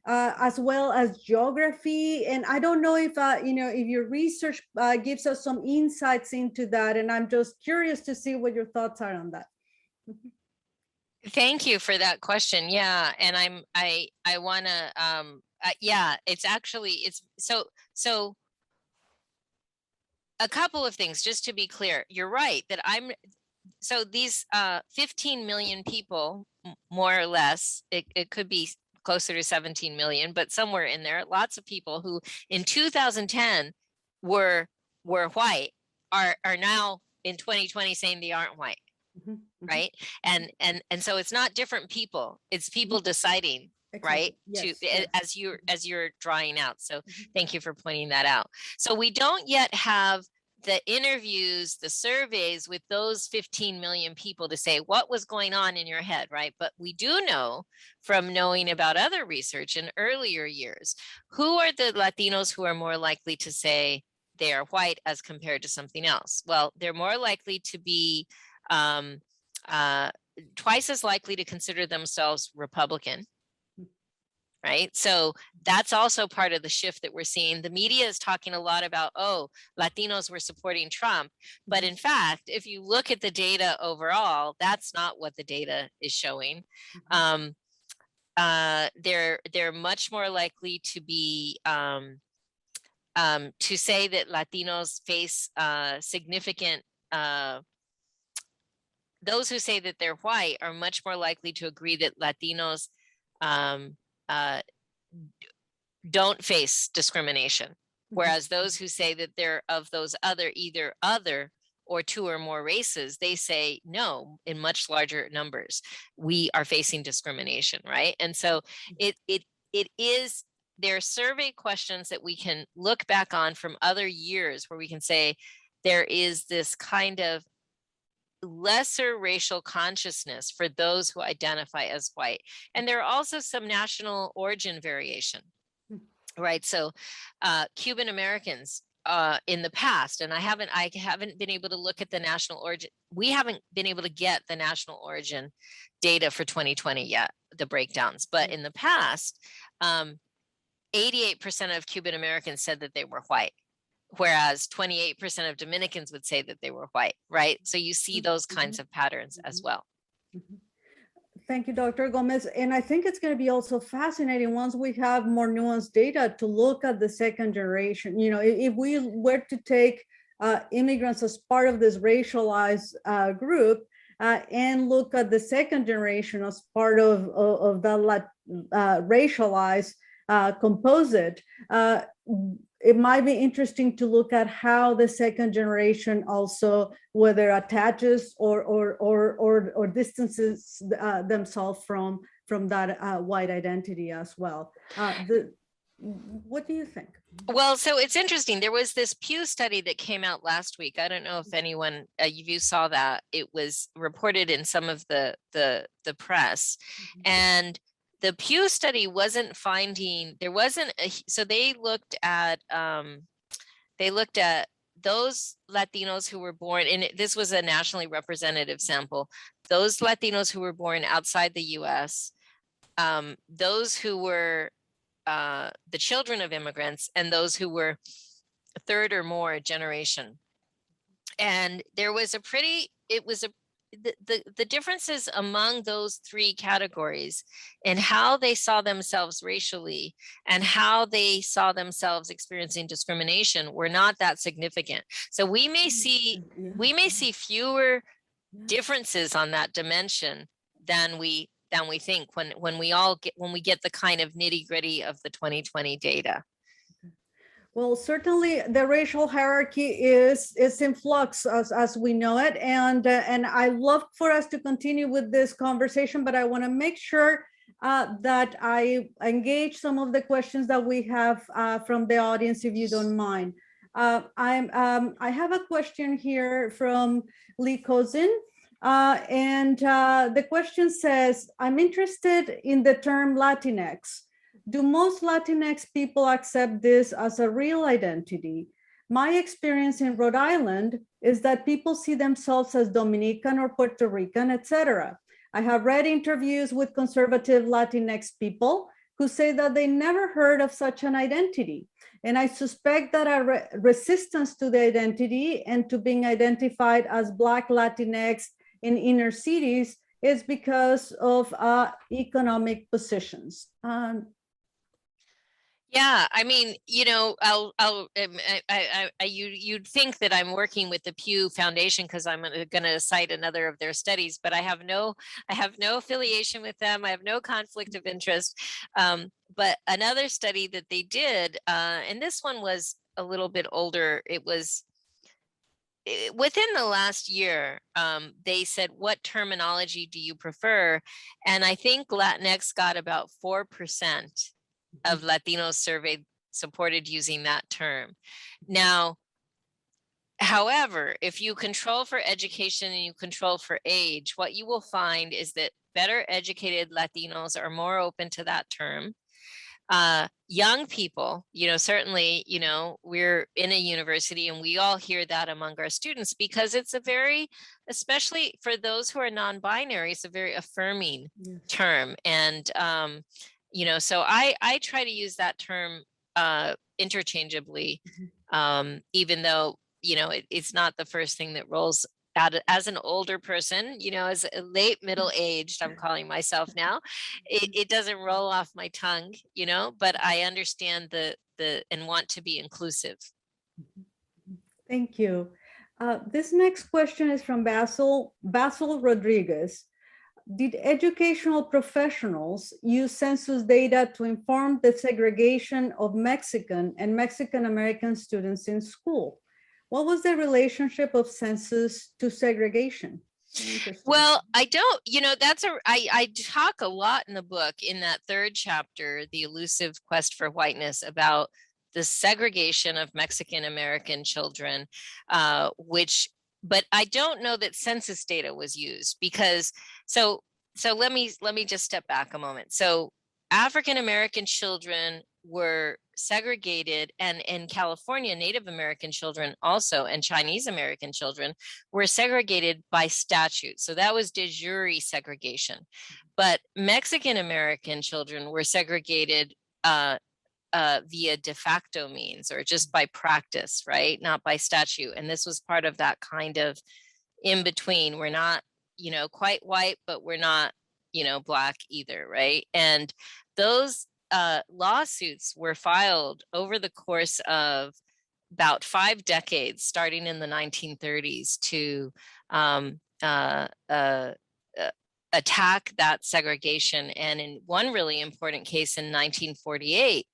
as well as geography? And I don't know if if your research gives us some insights into that, and I'm just curious to see what your thoughts are on that.
Thank you for that question. Yeah, and I want to yeah, it's so a couple of things just to be clear. You're right that so these 15 million people, more or less, it could be closer to 17 million, but somewhere in there, lots of people who in 2010 were white are now in 2020 saying they aren't white. Mm-hmm. Right. And so it's not different people, it's people deciding, exactly. Right. Yes, yes. As you're drawing out. So thank you for pointing that out. So we don't yet have the interviews, the surveys with those 15 million people to say what was going on in your head, right? But we do know from knowing about other research in earlier years, who are the Latinos who are more likely to say they are white as compared to something else? Well, they're more likely to be twice as likely to consider themselves Republican, right? So that's also part of the shift that we're seeing. The media is talking a lot about, oh, Latinos were supporting Trump. But in fact, if you look at the data overall, that's not what the data is showing. They're much more likely to be to say that Latinos face significant, those who say that they're white are much more likely to agree that Latinos don't face discrimination. Whereas those who say that they're of those either other or two or more races, they say no, in much larger numbers, we are facing discrimination, right? And so it is, there are survey questions that we can look back on from other years where we can say there is this kind of lesser racial consciousness for those who identify as white. And there are also some national origin variation, right? So Cuban Americans in the past, and I haven't been able to look at the national origin. We haven't been able to get the national origin data for 2020 yet, the breakdowns. But in the past, 88% of Cuban Americans said that they were white, whereas 28% of Dominicans would say that they were white, right? So you see those kinds of patterns as well.
Thank you, Dr. Gomez. And I think it's going to be also fascinating once we have more nuanced data to look at the second generation. You know, if we were to take immigrants as part of this racialized group and look at the second generation as part of the racialized composite, it might be interesting to look at how the second generation also, whether attaches or distances themselves from that white identity as well. What do you think?
Well, so it's interesting. There was this Pew study that came out last week. I don't know if anyone, you saw that. It was reported in some of the press, and the Pew study wasn't finding, there wasn't so they looked at those Latinos who were born, and this was a nationally representative sample, those Latinos who were born outside the US, those who were the children of immigrants, and those who were third or more generation. And there was the differences among those three categories and how they saw themselves racially and how they saw themselves experiencing discrimination were not that significant. So we may see fewer differences on that dimension than we think when we get the kind of nitty-gritty of the 2020 data.
Well, certainly the racial hierarchy is in flux as we know it. And I love for us to continue with this conversation, but I want to make sure that I engage some of the questions that we have from the audience, if you don't mind. I have a question here from Lee Cousin. And the question says, I'm interested in the term Latinx. Do most Latinx people accept this as a real identity? My experience in Rhode Island is that people see themselves as Dominican or Puerto Rican, etc. I have read interviews with conservative Latinx people who say that they never heard of such an identity. And I suspect that a resistance to the identity and to being identified as Black Latinx in inner cities is because of economic positions.
Yeah, I mean, you know, you'd think that I'm working with the Pew Foundation because I'm going to cite another of their studies, but I have no affiliation with them. I have no conflict of interest. But another study that they did, and this one was a little bit older. It was within the last year. They said, "What terminology do you prefer?" And I think Latinx got about 4% of Latinos surveyed supported using that term. Now, however, if you control for education and you control for age, what you will find is that better educated Latinos are more open to that term. Young people, you know, certainly, you know, we're in a university and we all hear that among our students because it's a very, especially for those who are non-binary, it's a very affirming term. And So I try to use that term interchangeably, even though, it's not the first thing that rolls out as an older person, as a late middle-aged, I'm calling myself now, it doesn't roll off my tongue, but I understand the and want to be inclusive.
Thank you. This next question is from Basil Rodriguez. Did educational professionals use census data to inform the segregation of Mexican and Mexican American students in school? What was the relationship of census to segregation?
Well, I don't, I talk a lot in the book in that third chapter, The Elusive Quest for Whiteness, about the segregation of Mexican American children, but I don't know that census data was used because, so let me just step back a moment. So African American children were segregated, and in California, Native American children also, and Chinese American children were segregated by statute. So that was de jure segregation. But Mexican American children were segregated via de facto means, or just by practice, right? Not by statute. And this was part of that kind of in between. We're not, quite white, but we're not, Black either, right? And those lawsuits were filed over the course of about 5 decades, starting in the 1930s, to attack that segregation. And in one really important case in 1948,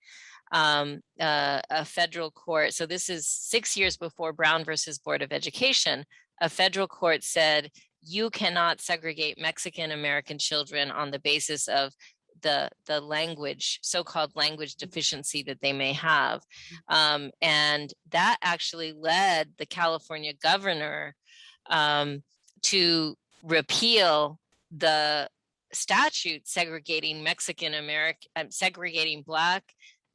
a federal court, so this is 6 years before Brown versus Board of Education, a federal court said, you cannot segregate Mexican American children on the basis of the language, so-called language deficiency that they may have. And that actually led the California governor to repeal the statute segregating Mexican American, segregating Black,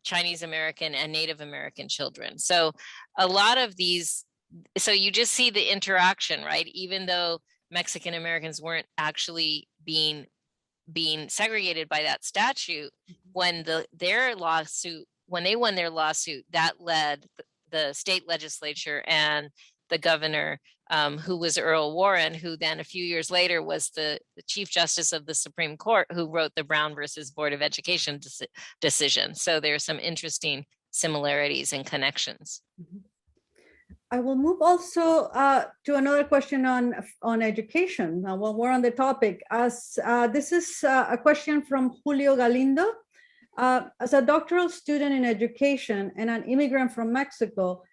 Chinese American, and Native American children. So a lot of these, so you just see the interaction, right? Even though Mexican Americans weren't actually being segregated by that statute, when they won their lawsuit, that led the state legislature and the governor, who was Earl Warren, who then a few years later was the Chief Justice of the Supreme Court, who wrote the Brown versus Board of Education decision. So there are some interesting similarities and connections.
I will move also to another question on education. While we're on the topic, as this is a question from Julio Galindo. As a doctoral student in education and an immigrant from Mexico,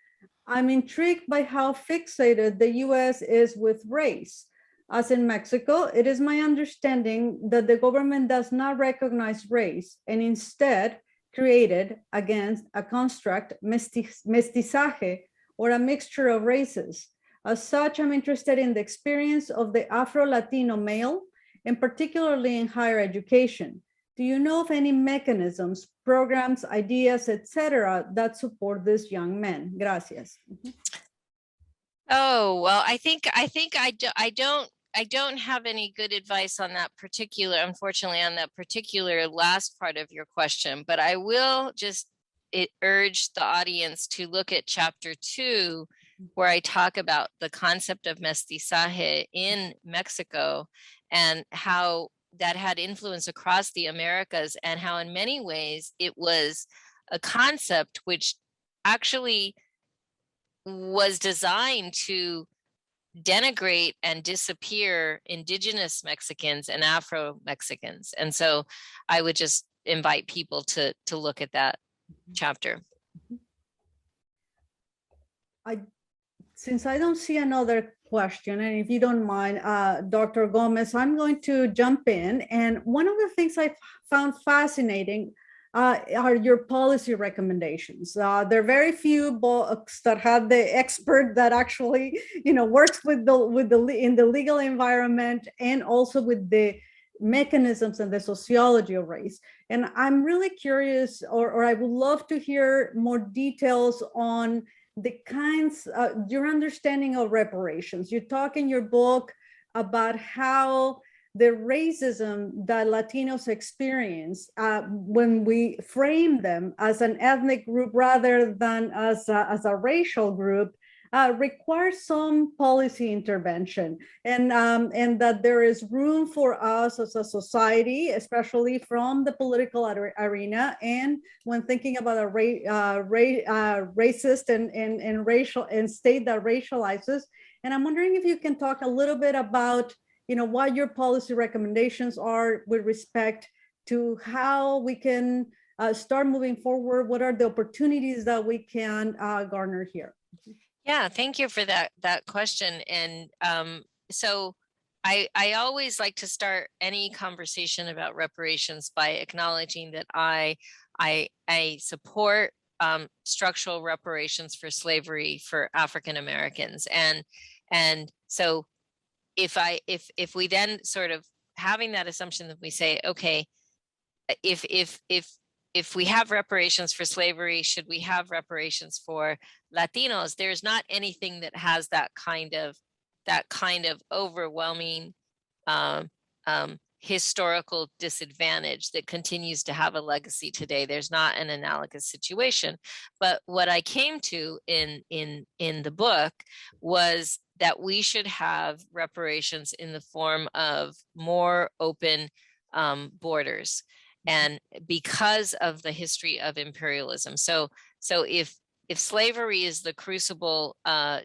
I'm intrigued by how fixated the US is with race. As in Mexico, it is my understanding that the government does not recognize race and instead created against a construct, mestizaje, or a mixture of races. As such, I'm interested in the experience of the Afro-Latino male, and particularly in higher education. Do you know of any mechanisms, programs, ideas, etc., that support these young men? Gracias.
Oh, well, I think I don't have any good advice on that particular, unfortunately, on that particular last part of your question, but I will just urge the audience to look at chapter 2, where I talk about the concept of mestizaje in Mexico and how that had influence across the Americas, and how in many ways it was a concept which actually was designed to denigrate and disappear indigenous Mexicans and Afro-Mexicans. And so I would just invite people to look at that chapter.
Since I don't see another question, and if you don't mind, Dr. Gómez, I'm going to jump in. And one of the things I found fascinating are your policy recommendations. There are very few books that have the expert that actually, works in the legal environment and also with the mechanisms and the sociology of race. And I'm really curious, or I would love to hear more details on the kinds, your understanding of reparations. You talk in your book about how the racism that Latinos experience when we frame them as an ethnic group rather than as a racial group requires some policy intervention, and that there is room for us as a society, especially from the political arena, and when thinking about a racist and racial and state that racializes. And I'm wondering if you can talk a little bit about, what your policy recommendations are with respect to how we can start moving forward. What are the opportunities that we can garner here?
Yeah, thank you for that question. And so I always like to start any conversation about reparations by acknowledging that I support structural reparations for slavery for African Americans. And so if we then sort of having that assumption that we say, okay, if we have reparations for slavery, should we have reparations for Latinos? There's not anything that has that kind of overwhelming historical disadvantage that continues to have a legacy today. There's not an analogous situation. But what I came to in the book was that we should have reparations in the form of more open borders. And because of the history of imperialism. So if slavery is the crucible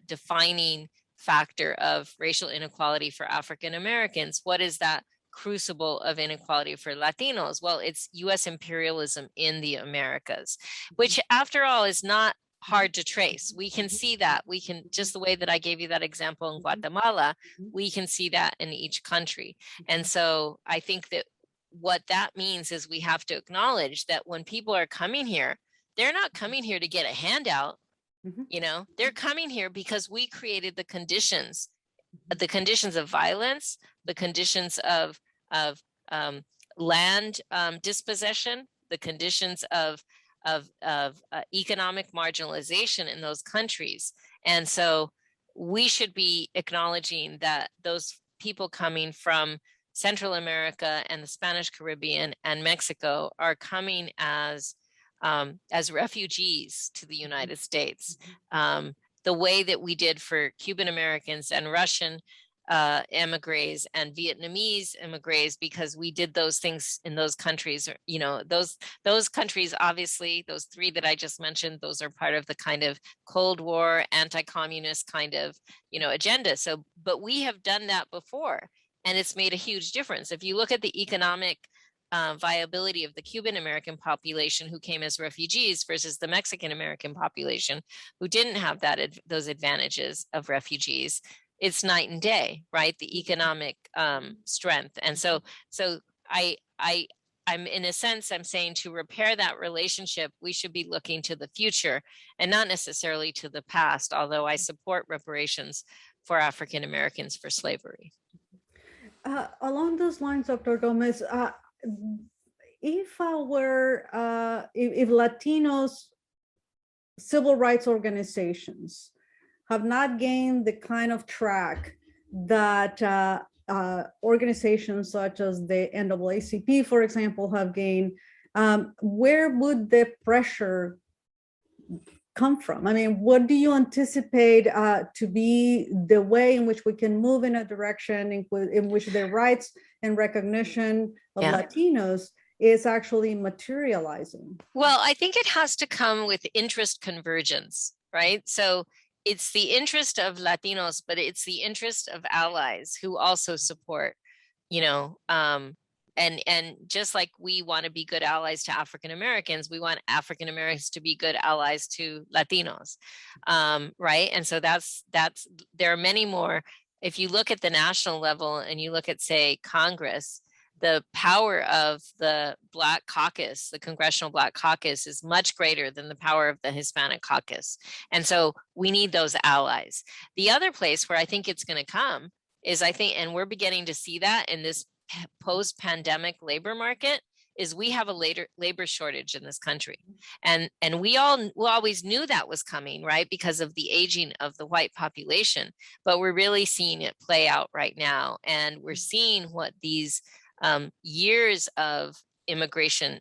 defining factor of racial inequality for African Americans, what is that crucible of inequality for Latinos? Well, it's US imperialism in the Americas, which after all is not hard to trace. We can see that. We can, just the way that I gave you that example in Guatemala, we can see that in each country. And so I think that what that means is we have to acknowledge that when people are coming here, they're not coming here to get a handout. They're coming here because we created the conditions of violence, the conditions of land dispossession, the conditions of economic marginalization in those countries. And so we should be acknowledging that those people coming from Central America and the Spanish Caribbean and Mexico are coming as refugees to the United States, the way that we did for Cuban Americans and Russian emigres and Vietnamese emigres, because we did those things in those countries. Those countries, obviously, those three that I just mentioned, those are part of the kind of Cold War, anti-communist kind of, agenda. So, but we have done that before. And it's made a huge difference. If you look at the economic viability of the Cuban American population who came as refugees versus the Mexican American population who didn't have those advantages of refugees, it's night and day, right? The economic strength. And so I'm in a sense, I'm saying to repair that relationship, we should be looking to the future and not necessarily to the past, although I support reparations for African Americans for slavery.
Along those lines, Dr. Gomez, if Latinos civil rights organizations have not gained the kind of track that organizations such as the NAACP, for example, have gained, where would the pressure come from? I mean, what do you anticipate to be the way in which we can move in a direction in which the rights and recognition of Latinos is actually materializing? Well,
I think it has to come with interest convergence, right? So it's the interest of Latinos, but it's the interest of allies who also support, and just like we want to be good allies to African Americans, we want African Americans to be good allies to Latinos, right? And so that's there are many more. If you look at the national level and you look at, say, Congress, the power of the Black Caucus, the Congressional Black Caucus, is much greater than the power of the Hispanic Caucus. And so we need those allies. The other place where I think it's going to come is, and we're beginning to see that in this post-pandemic labor market, is we have a labor shortage in this country. And we always knew that was coming, right? Because of the aging of the white population, but we're really seeing it play out right now. And we're seeing what these years of immigration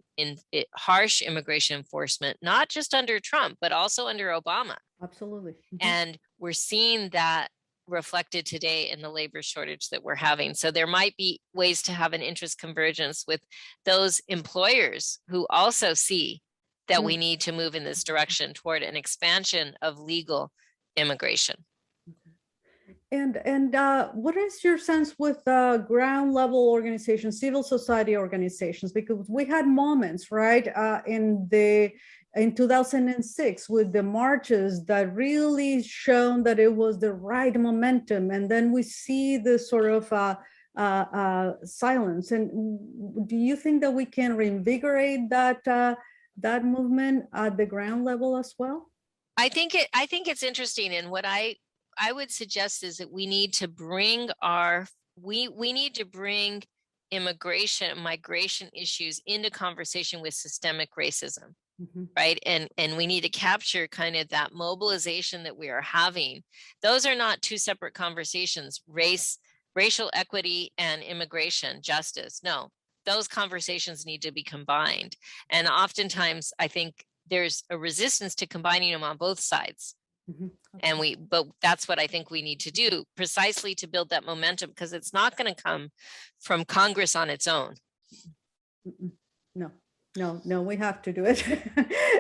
harsh immigration enforcement, not just under Trump, but also under Obama.
Absolutely.
And we're seeing that reflected today in the labor shortage that we're having. So there might be ways to have an interest convergence with those employers who also see that we need to move in this direction toward an expansion of legal immigration.
And what is your sense with ground level organizations, civil society organizations? Because we had moments, right, in 2006 with the marches that really shown that it was the right momentum, and then we see this sort of silence. And do you think that we can reinvigorate that movement at the ground level as well?
I think it's interesting, and what I would suggest is that we need to bring immigration and migration issues into conversation with systemic racism. Right. And we need to capture kind of that mobilization that we are having. Those are not two separate conversations, racial equity and immigration justice. No, those conversations need to be combined. And oftentimes I think there's a resistance to combining them on both sides. But that's what I think we need to do precisely to build that momentum, because it's not going to come from Congress on its own.
No, we have to do it.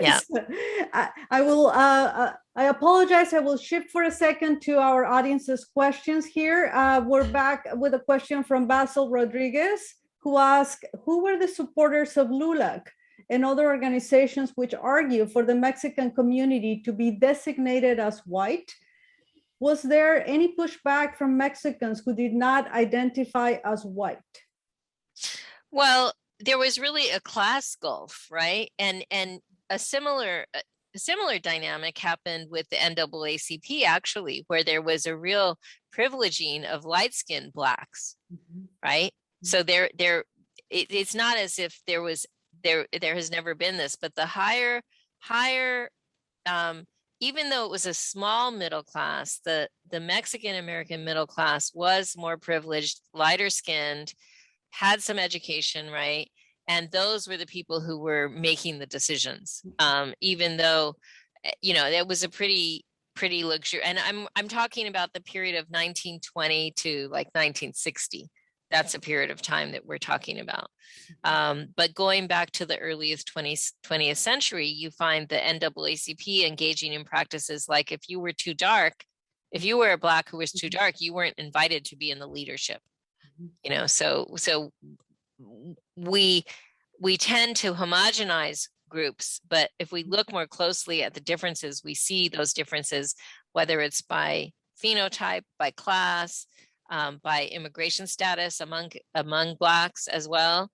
Yeah.
So, I apologize. I will shift for a second to our audience's questions here. We're back with a question from Basil Rodriguez, who asked, who were the supporters of LULAC and other organizations which argue for the Mexican community to be designated as white? Was there any pushback from Mexicans who did not identify as white?
Well, there was really a class gulf, right? And a similar dynamic happened with the NAACP, actually, where there was a real privileging of light-skinned Blacks, right? So it's not as if there has never been this, but the higher, even though it was a small middle class, the Mexican American middle class was more privileged, lighter skinned, had some education, right? And those were the people who were making the decisions, even though, it was a pretty luxury. And I'm talking about the period of 1920 to like 1960. That's a period of time that we're talking about. But going back to the earliest 20th century, you find the NAACP engaging in practices like if you were too dark, if you were a Black who was too dark, you weren't invited to be in the leadership. So we tend to homogenize groups, but if we look more closely at the differences, we see those differences, whether it's by phenotype, by class, by immigration status among Blacks as well.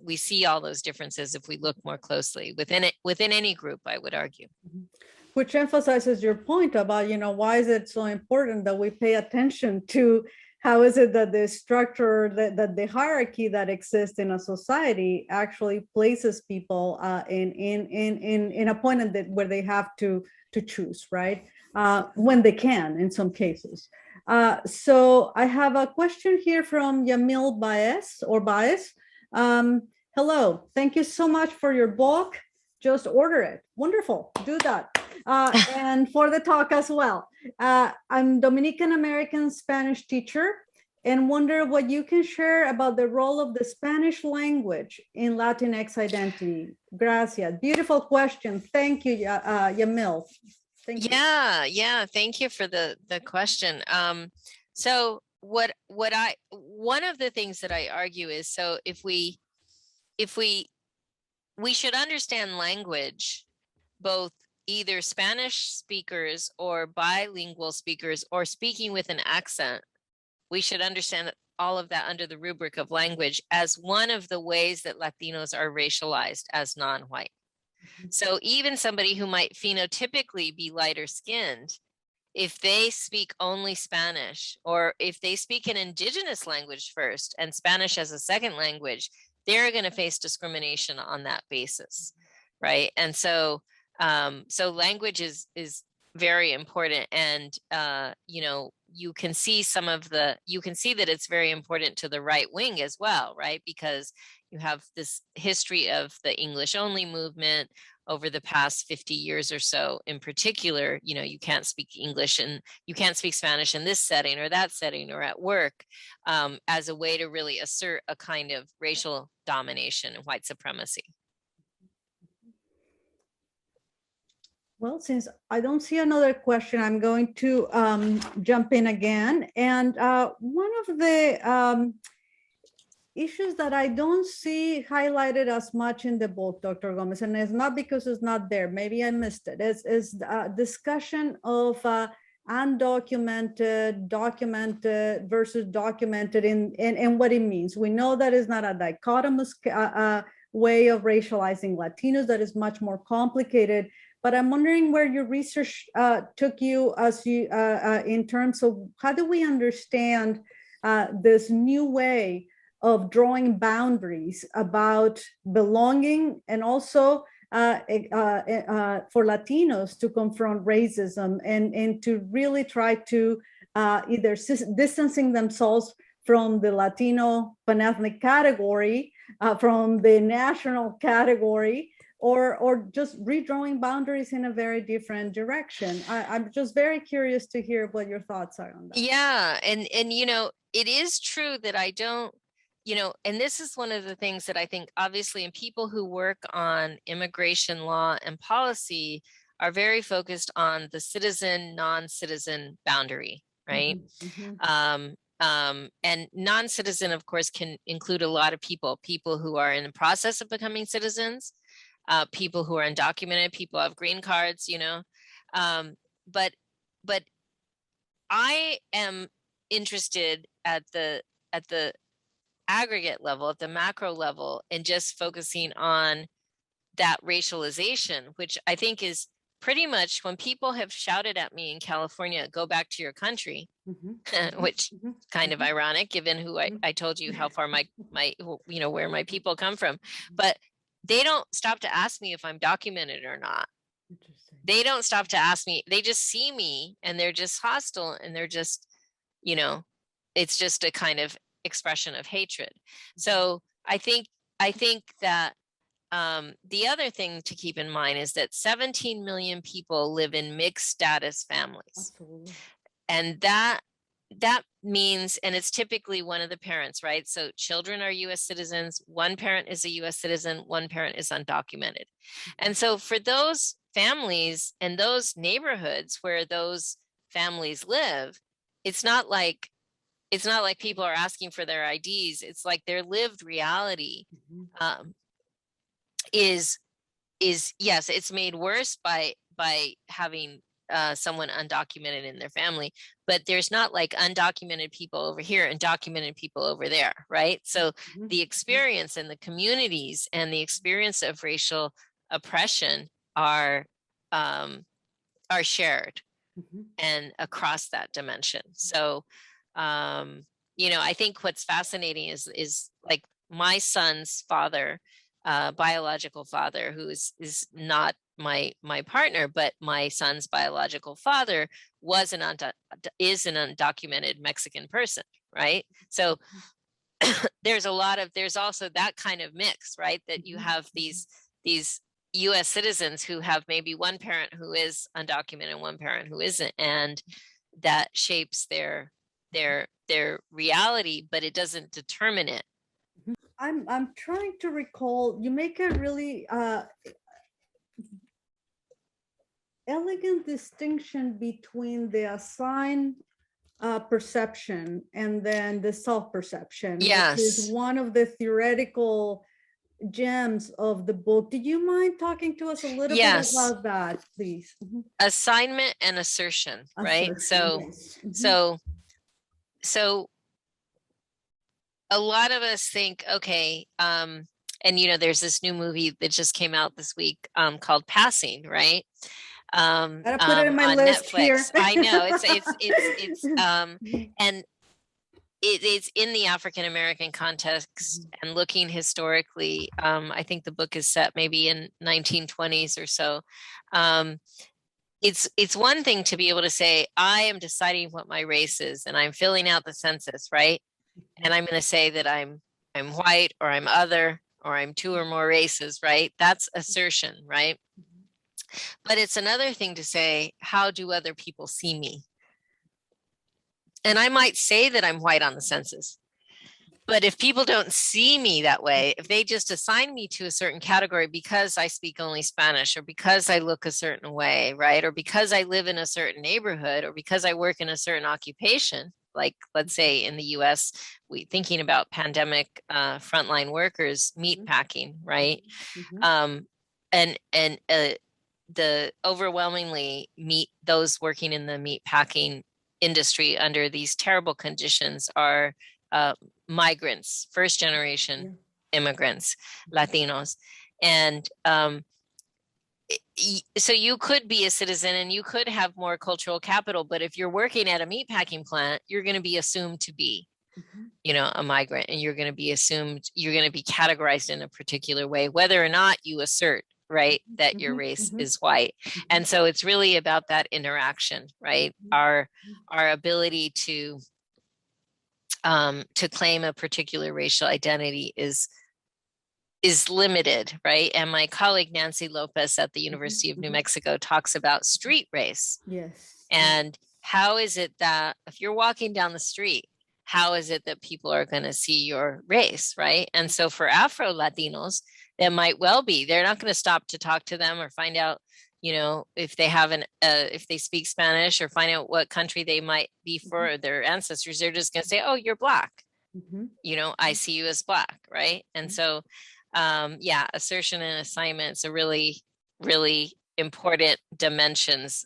We see all those differences if we look more closely within any group, I would argue.
Which emphasizes your point about, why is it so important that we pay attention to how is it that the structure, that the hierarchy that exists in a society actually places people in a point where they have to choose, right? When they can, in some cases. So I have a question here from Yamil Baez. Hello, thank you so much for your book. Just order it. Wonderful, do that. And for the talk as well. I'm Dominican American Spanish teacher and wonder what you can share about the role of the Spanish language in Latinx identity. Gracias. Beautiful question. Thank you, Yamil. Thank you.
Yeah. Thank you for the question. So one of the things that I argue is, so if we should understand language, both either Spanish speakers or bilingual speakers or speaking with an accent, we should understand all of that under the rubric of language as one of the ways that Latinos are racialized as non-white. So even somebody who might phenotypically be lighter skinned, if they speak only Spanish, or if they speak an indigenous language first and Spanish as a second language, they're going to face discrimination on that basis, right? And so so language is very important. And you know, you can see that it's very important to the right wing as well, right? Because you have this history of the English only movement over the past 50 years or so. In particular, you know, you can't speak English and you can't speak Spanish in this setting or that setting or at work, as a way to really assert a kind of racial domination and white supremacy.
Well, since I don't see another question, I'm going to jump in again. And one of the issues that I don't see highlighted as much in the book, Dr. Gómez, and it's not because it's not there, maybe I missed it, is discussion of undocumented, documented versus documented and what it means. We know that is not a dichotomous way of racializing Latinos, that is much more complicated. But I'm wondering where your research took you as you in terms of how do we understand this new way of drawing boundaries about belonging, and also for Latinos to confront racism and to really try to either distancing themselves from the Latino panethnic category, from the national category, or just redrawing boundaries in a very different direction. I'm just very curious to hear what your thoughts are on that.
Yeah, and you know, it is true that I don't, you know, and this is one of the things that I think obviously in people who work on immigration law and policy are very focused on the citizen, non-citizen boundary, right? And non-citizen, of course, can include a lot of people who are in the process of becoming citizens, people who are undocumented, people who have green cards, you know, but I am interested at the aggregate level, at the macro level, and just focusing on that racialization, which I think is pretty much when people have shouted at me in California, go back to your country, which kind of ironic given who I told you how far my, you know, where my people come from, but they don't stop to ask me if I'm documented or not. They don't stop to ask me. They just see me and they're just hostile and they're just, you know, it's just a kind of expression of hatred. So I think that the other thing to keep in mind is that 17 million people live in mixed status families. Absolutely. And that means, and it's typically one of the parents, right? So children are US citizens, one parent is a US citizen, one parent is undocumented. And so for those families and those neighborhoods where those families live, it's not like people are asking for their IDs. It's like their lived reality is yes, it's made worse by having someone undocumented in their family, but there's not like undocumented people over here and documented people over there, right? So the experience and the communities and the experience of racial oppression are shared and across that dimension. So you know, I think what's fascinating is like my son's father, biological father, who is not my partner, but my son's biological father is an undocumented Mexican person, right? So there's also that kind of mix, right? That you have these US citizens who have maybe one parent who is undocumented and one parent who isn't, and that shapes their reality, but it doesn't determine it.
I'm trying to recall, you make a really elegant distinction between the assigned perception and then the self-perception.
Yes.
Which is one of the theoretical gems of the book. Did you mind talking to us a little bit about that, please?
Assignment and assertion, right? So a lot of us think, okay, and you know, there's this new movie that just came out this week called Passing, right?
Gotta put it in my list
Netflix.
here.
I know it's and it's in the African American context and looking historically. I think the book is set maybe in 1920s or so. It's one thing to be able to say, I am deciding what my race is and I'm filling out the census, right? And I'm going to say that I'm white, or I'm other, or I'm two or more races, right? That's assertion, right? But it's another thing to say, how do other people see me? And I might say that I'm white on the census, but if people don't see me that way, if they just assign me to a certain category because I speak only Spanish, or because I look a certain way, right? Or because I live in a certain neighborhood, or because I work in a certain occupation, like let's say in the US, we thinking about pandemic frontline workers, meat packing, right? And the overwhelmingly those working in the meat packing industry under these terrible conditions are migrants, first generation immigrants, Latinos. And so you could be a citizen and you could have more cultural capital, but if you're working at a meatpacking plant, you're going to be assumed to be, you know, a migrant, and you're going to be categorized in a particular way, whether or not you assert, right, that your race is white. And so it's really about that interaction, right? Our ability to claim a particular racial identity is limited, right? And my colleague Nancy Lopez at the University of New Mexico talks about street race.
Yes.
And how is it that if you're walking down the street, how is it that people are going to see your race, right? And so for Afro Latinos, that might well be, they're not going to stop to talk to them or find out, you know, if they have if they speak Spanish, or find out what country they might be for their ancestors. They're just going to say, oh, you're Black. You know, I see you as Black, right? And so, assertion and assignments are really, really important dimensions.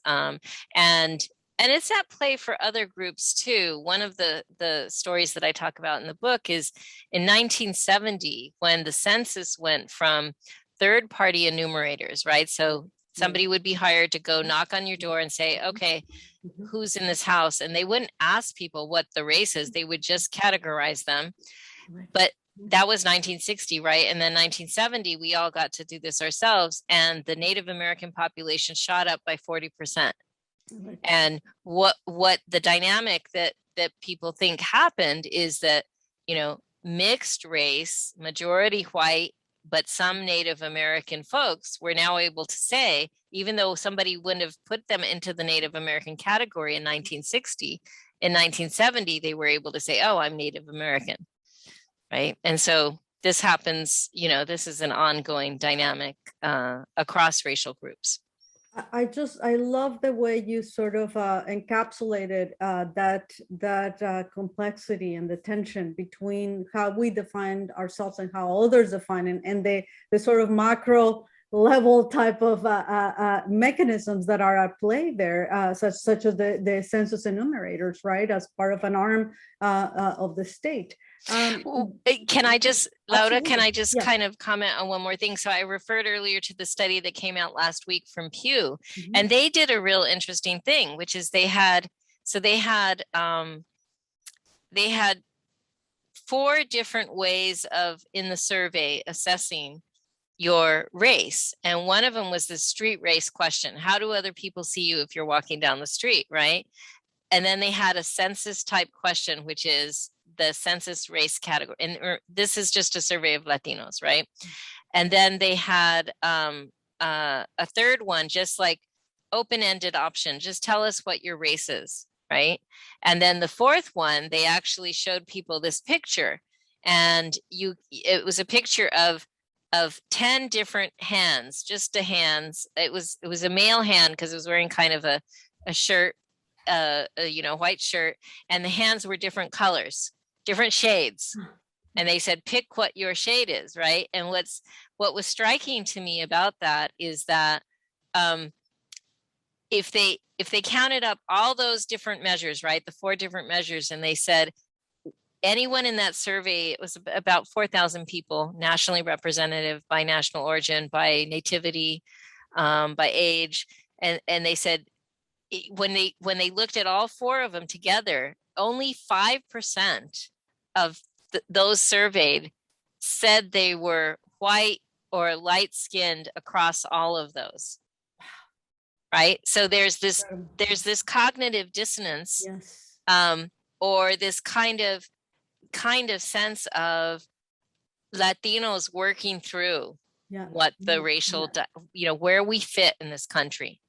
And it's at play for other groups too. One of the stories that I talk about in the book is in 1970, when the census went from third-party enumerators, right? So somebody would be hired to go knock on your door and say, okay, who's in this house? And they wouldn't ask people what the race is. They would just categorize them. But that was 1960, right? And then 1970, we all got to do this ourselves. And the Native American population shot up by 40%. And what the dynamic that people think happened is that, you know, mixed race, majority white, but some Native American folks were now able to say, even though somebody wouldn't have put them into the Native American category in 1960, in 1970, they were able to say, oh, I'm Native American, right? And so this happens, you know, this is an ongoing dynamic across racial groups.
I love the way you sort of encapsulated that complexity and the tension between how we define ourselves and how others define it, and the sort of macro level type of mechanisms that are at play there, such as the census enumerators, right, as part of an arm of the state.
Can I just, Laura,
Absolutely.
can I just
Yeah.
kind of comment on one more thing? So I referred earlier to the study that came out last week from Pew, and they did a real interesting thing, which is they had 4 different ways of, in the survey, assessing your race. And one of them was the street race question. How do other people see you if you're walking down the street, right? And then they had a census type question, which is the census race category. And this is just a survey of Latinos, right? And then they had a third one, just like open-ended option, just tell us what your race is, right? And then the fourth one, they actually showed people this picture, and it was a picture of 10 different hands, just a hands. It was a male hand because it was wearing kind of a shirt, white shirt, and the hands were different colors, different shades. And they said, pick what your shade is, right? And what was striking to me about that is that if they counted up all those different measures, right, the 4 different measures, and they said anyone in that survey, it was about 4,000 people, nationally representative by national origin, by nativity, by age, and they said when they looked at all 4 of them together, only 5% of those surveyed said they were white or light-skinned across all of those. Right? So there's this cognitive dissonance,
Yes.
or this kind of sense of Latinos working through what the racial, where we fit in this country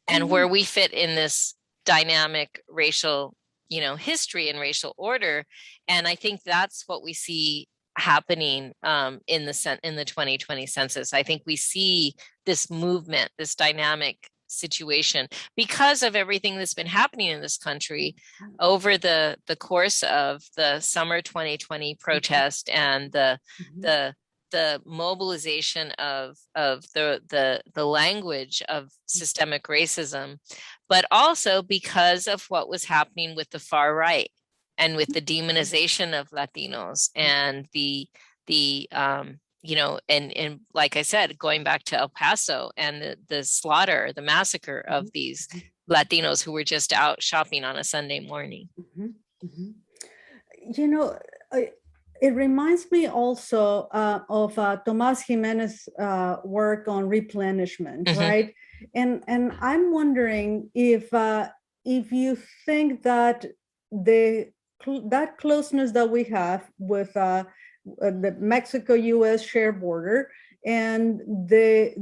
and where we fit in this dynamic racial, history and racial order. And I think that's what we see happening in the 2020 census. I think we see this movement, this dynamic situation because of everything that's been happening in this country over the course of the summer 2020 protest and the mobilization of the language of systemic racism, but also because of what was happening with the far right and with the demonization of Latinos and and like I said, going back to El Paso and the slaughter, the massacre of these Latinos who were just out shopping on a Sunday morning.
It reminds me also of Tomas Jimenez's work on replenishment, right? And I'm wondering if you think that that closeness that we have with the Mexico-U.S. shared border and the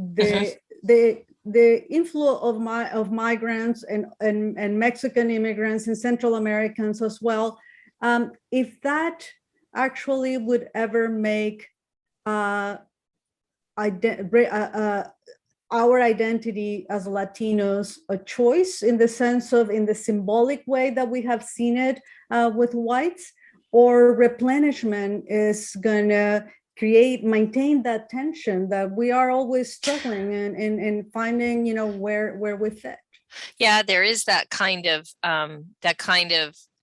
inflow of migrants and Mexican immigrants and Central Americans as well, if that actually would ever make our identity as Latinos a choice in the symbolic way that we have seen it with whites, or replenishment is going to maintain that tension that we are always struggling in finding, where we fit.
Yeah, there is that kind of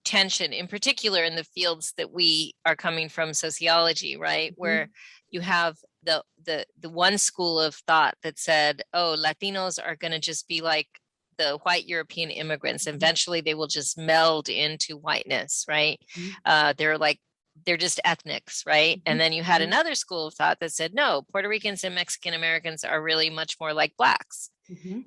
tension, in particular in the fields that we are coming from, sociology, right? Where you have the one school of thought that said, oh, Latinos are going to just be like the white European immigrants. Eventually they will just meld into whiteness, right? They're just ethnics, right? And then you had another school of thought that said, no, Puerto Ricans and Mexican Americans are really much more like Blacks.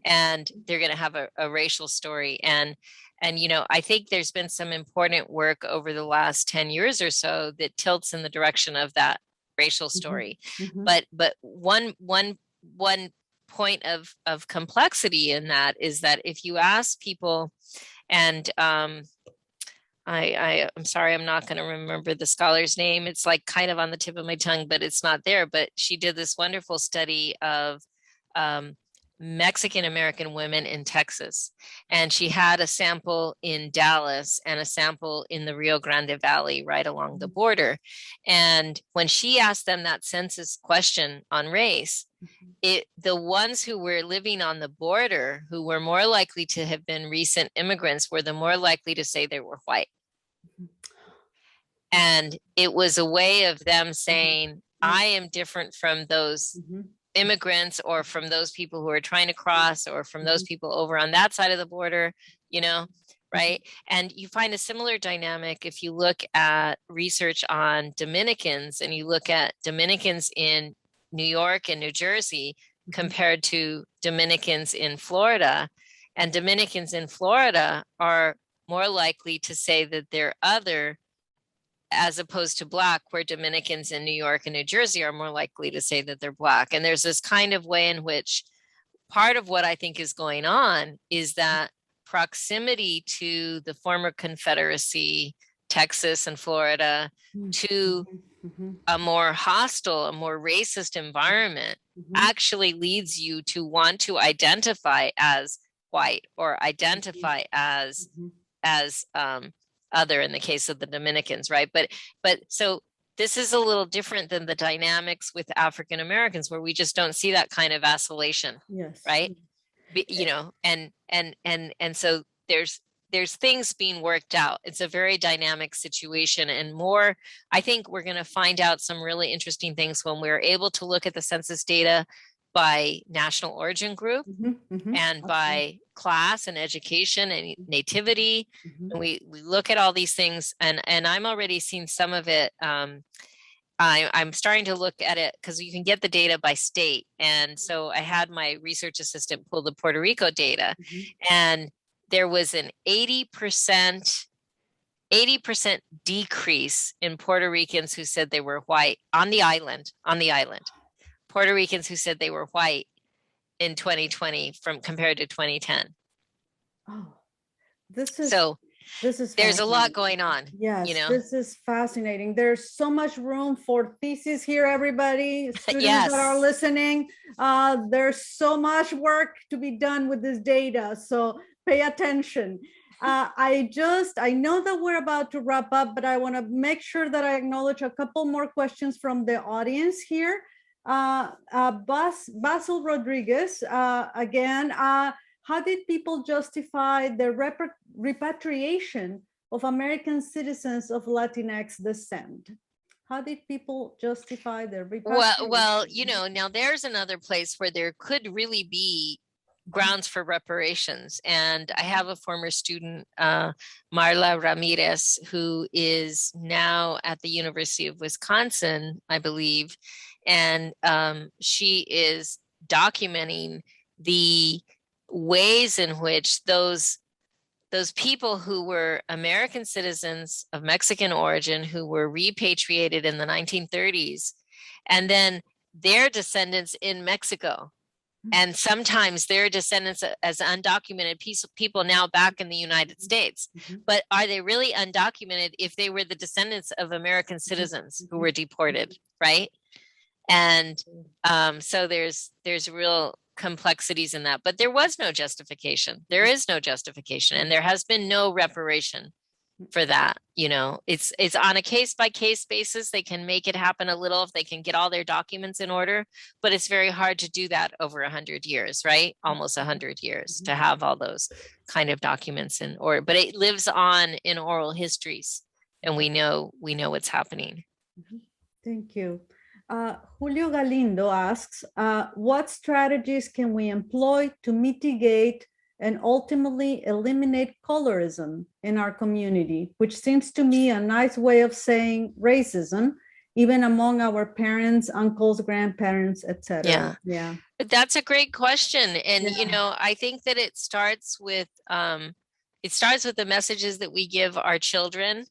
And they're going to have a racial story. And I think there's been some important work over the last 10 years or so that tilts in the direction of that racial story. But one point of complexity in that is that if you ask people, and I'm sorry, I'm not going to remember the scholar's name. It's like kind of on the tip of my tongue, but it's not there. But she did this wonderful study of Mexican American women in Texas. And she had a sample in Dallas and a sample in the Rio Grande Valley right along the border. And when she asked them that census question on race, the ones who were living on the border, who were more likely to have been recent immigrants, were the more likely to say they were white. And it was a way of them saying, I am different from those immigrants, or from those people who are trying to cross, or from those people over on that side of the border, right? And you find a similar dynamic if you look at research on Dominicans, and you look at Dominicans in New York and New Jersey compared to Dominicans in Florida. And Dominicans in Florida are more likely to say that they're other, as opposed to Black, where Dominicans in New York and New Jersey are more likely to say that they're Black. And there's this kind of way in which part of what I think is going on is that proximity to the former Confederacy, Texas and Florida, to a more hostile, a more racist environment actually leads you to want to identify as white, or identify as other in the case of the Dominicans, right? But so this is a little different than the dynamics with African Americans, where we just don't see that kind of vacillation, right? And so there's things being worked out. It's a very dynamic situation, and more, I think we're going to find out some really interesting things when we're able to look at the census data, by national origin group and
Okay.
by class and education and nativity.
Mhm.
And we look at all these things, and I'm already seeing some of it. I'm starting to look at it because you can get the data by state. And so I had my research assistant pull the Puerto Rico data, and there was an 80% decrease in Puerto Ricans who said they were white on the island. Puerto Ricans who said they were white in 2020 compared to 2010.
Oh, this is
So there's a lot
fascinating.
going on.
Yes,
you know?
this is fascinating. There's so much room for thesis here, everybody. Students that are
Yes.
listening, there's so much work to be done with this data. So pay attention. I know that we're about to wrap up, but I want to make sure that I acknowledge a couple more questions from the audience here. Basil Rodriguez, again, how did people justify the repatriation of American citizens of Latinx descent? How did people justify their repatriation?
Well, now there's another place where there could really be grounds for reparations. And I have a former student, Marla Ramirez, who is now at the University of Wisconsin, I believe. And she is documenting the ways in which those people who were American citizens of Mexican origin who were repatriated in the 1930s, and then their descendants in Mexico, and sometimes their descendants as undocumented people now back in the United States. But are they really undocumented if they were the descendants of American citizens who were deported, right? And so there's real complexities in that, but there was no justification. There is no justification, and there has been no reparation for that. It's on a case-by-case basis. They can make it happen a little if they can get all their documents in order, but it's very hard to do that over 100 years, right? Almost 100 years to have all those kind of documents in order, but it lives on in oral histories, and we know what's happening.
Thank you. Julio Galindo asks, what strategies can we employ to mitigate and ultimately eliminate colorism in our community, which seems to me a nice way of saying racism, even among our parents, uncles, grandparents, etc.
Yeah. But that's a great question. And, I think that it starts with the messages that we give our children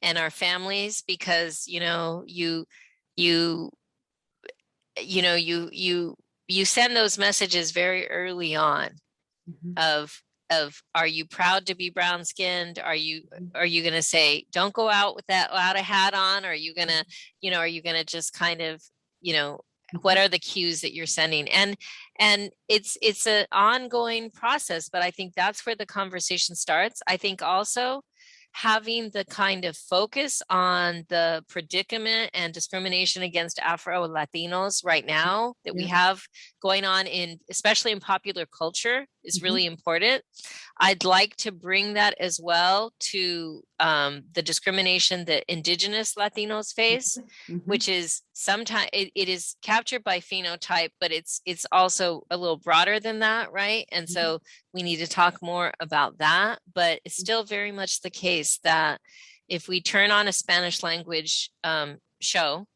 and our families, because, you send those messages very early on of are you proud to be brown skinned? Are you going to say, don't go out without a hat on? Or are you going to just kind of, what are the cues that you're sending? And it's an ongoing process, but I think that's where the conversation starts. I think also having the kind of focus on the predicament and discrimination against Afro-Latinos right now that we have going on especially in popular culture is really important. I'd like to bring that as well to the discrimination that indigenous Latinos face, which is sometimes it is captured by phenotype, but it's also a little broader than that, right? And so we need to talk more about that, but it's still very much the case that if we turn on a Spanish language show,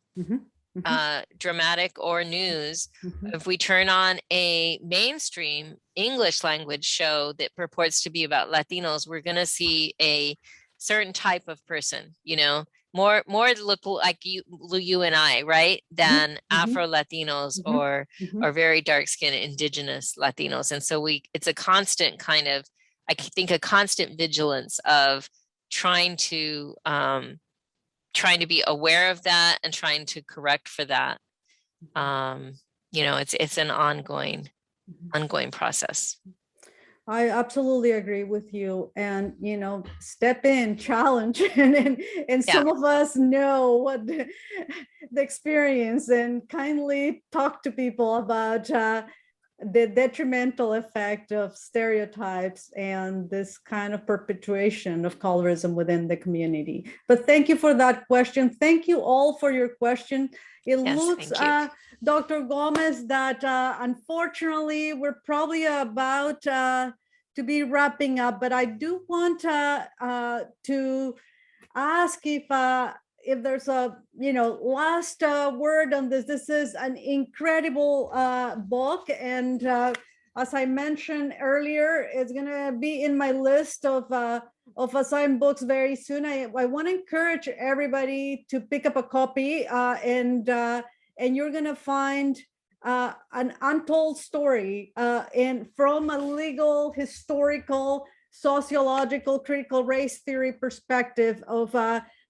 dramatic or news, if we turn on a mainstream English language show that purports to be about Latinos, we're going to see a certain type of person, more look like you and I, right, than Afro-Latinos or very dark-skinned indigenous Latinos. And so it's a constant kind of, I think, a constant vigilance of trying to be aware of that and trying to correct for that. It's an ongoing process.
I absolutely agree with you. And, step in, challenge, and some of us know what the experience, and kindly talk to people about the detrimental effect of stereotypes and this kind of perpetuation of colorism within the community. But thank you for that question. Thank you all for your question. It
Yes,
looks,
thank you.
Dr. Gomez, that unfortunately we're probably about to be wrapping up, but I do want to ask if there's a last word on this. This is an incredible book, and as I mentioned earlier, it's gonna be in my list of assigned books very soon. I want to encourage everybody to pick up a copy, and you're gonna find an untold story and from a legal, historical, sociological, critical race theory perspective of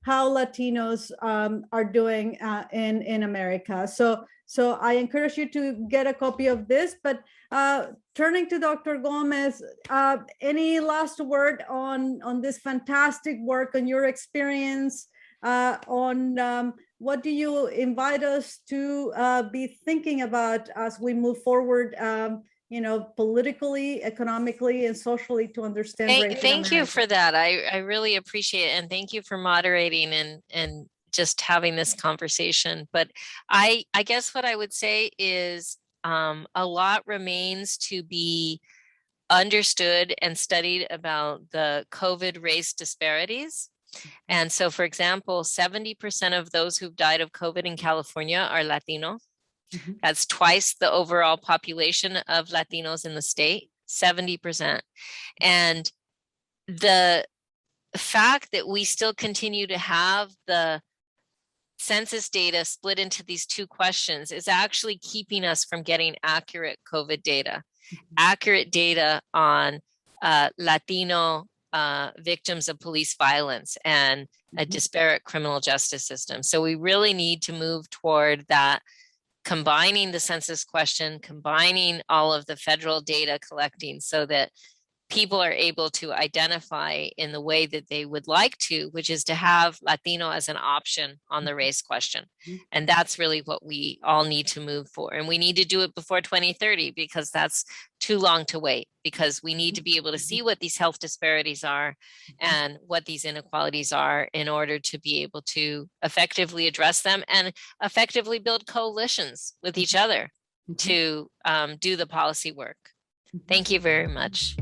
how Latinos are doing in America. So I encourage you to get a copy of this. But turning to Dr. Gomez, any last word on this fantastic work, on your experience, on what do you invite us to be thinking about as we move forward, politically, economically, and socially to understand race in
Thank you
America?
for that. I really appreciate it. And thank you for moderating and just having this conversation. But I guess what I would say is a lot remains to be understood and studied about the COVID race disparities. And so, for example, 70% of those who've died of COVID in California are Latino.
Mm-hmm.
That's twice the overall population of Latinos in the state, 70%. And the fact that we still continue to have the census data split into these two questions is actually keeping us from getting accurate COVID data, accurate data on Latino victims of police violence and a disparate criminal justice system. So we really need to move toward that, combining the census question, combining all of the federal data collecting so that people are able to identify in the way that they would like to, which is to have Latino as an option on the race question. And that's really what we all need to move for. And we need to do it before 2030 because that's too long to wait, because we need to be able to see what these health disparities are and what these inequalities are in order to be able to effectively address them and effectively build coalitions with each other to do the policy work. Thank you very much.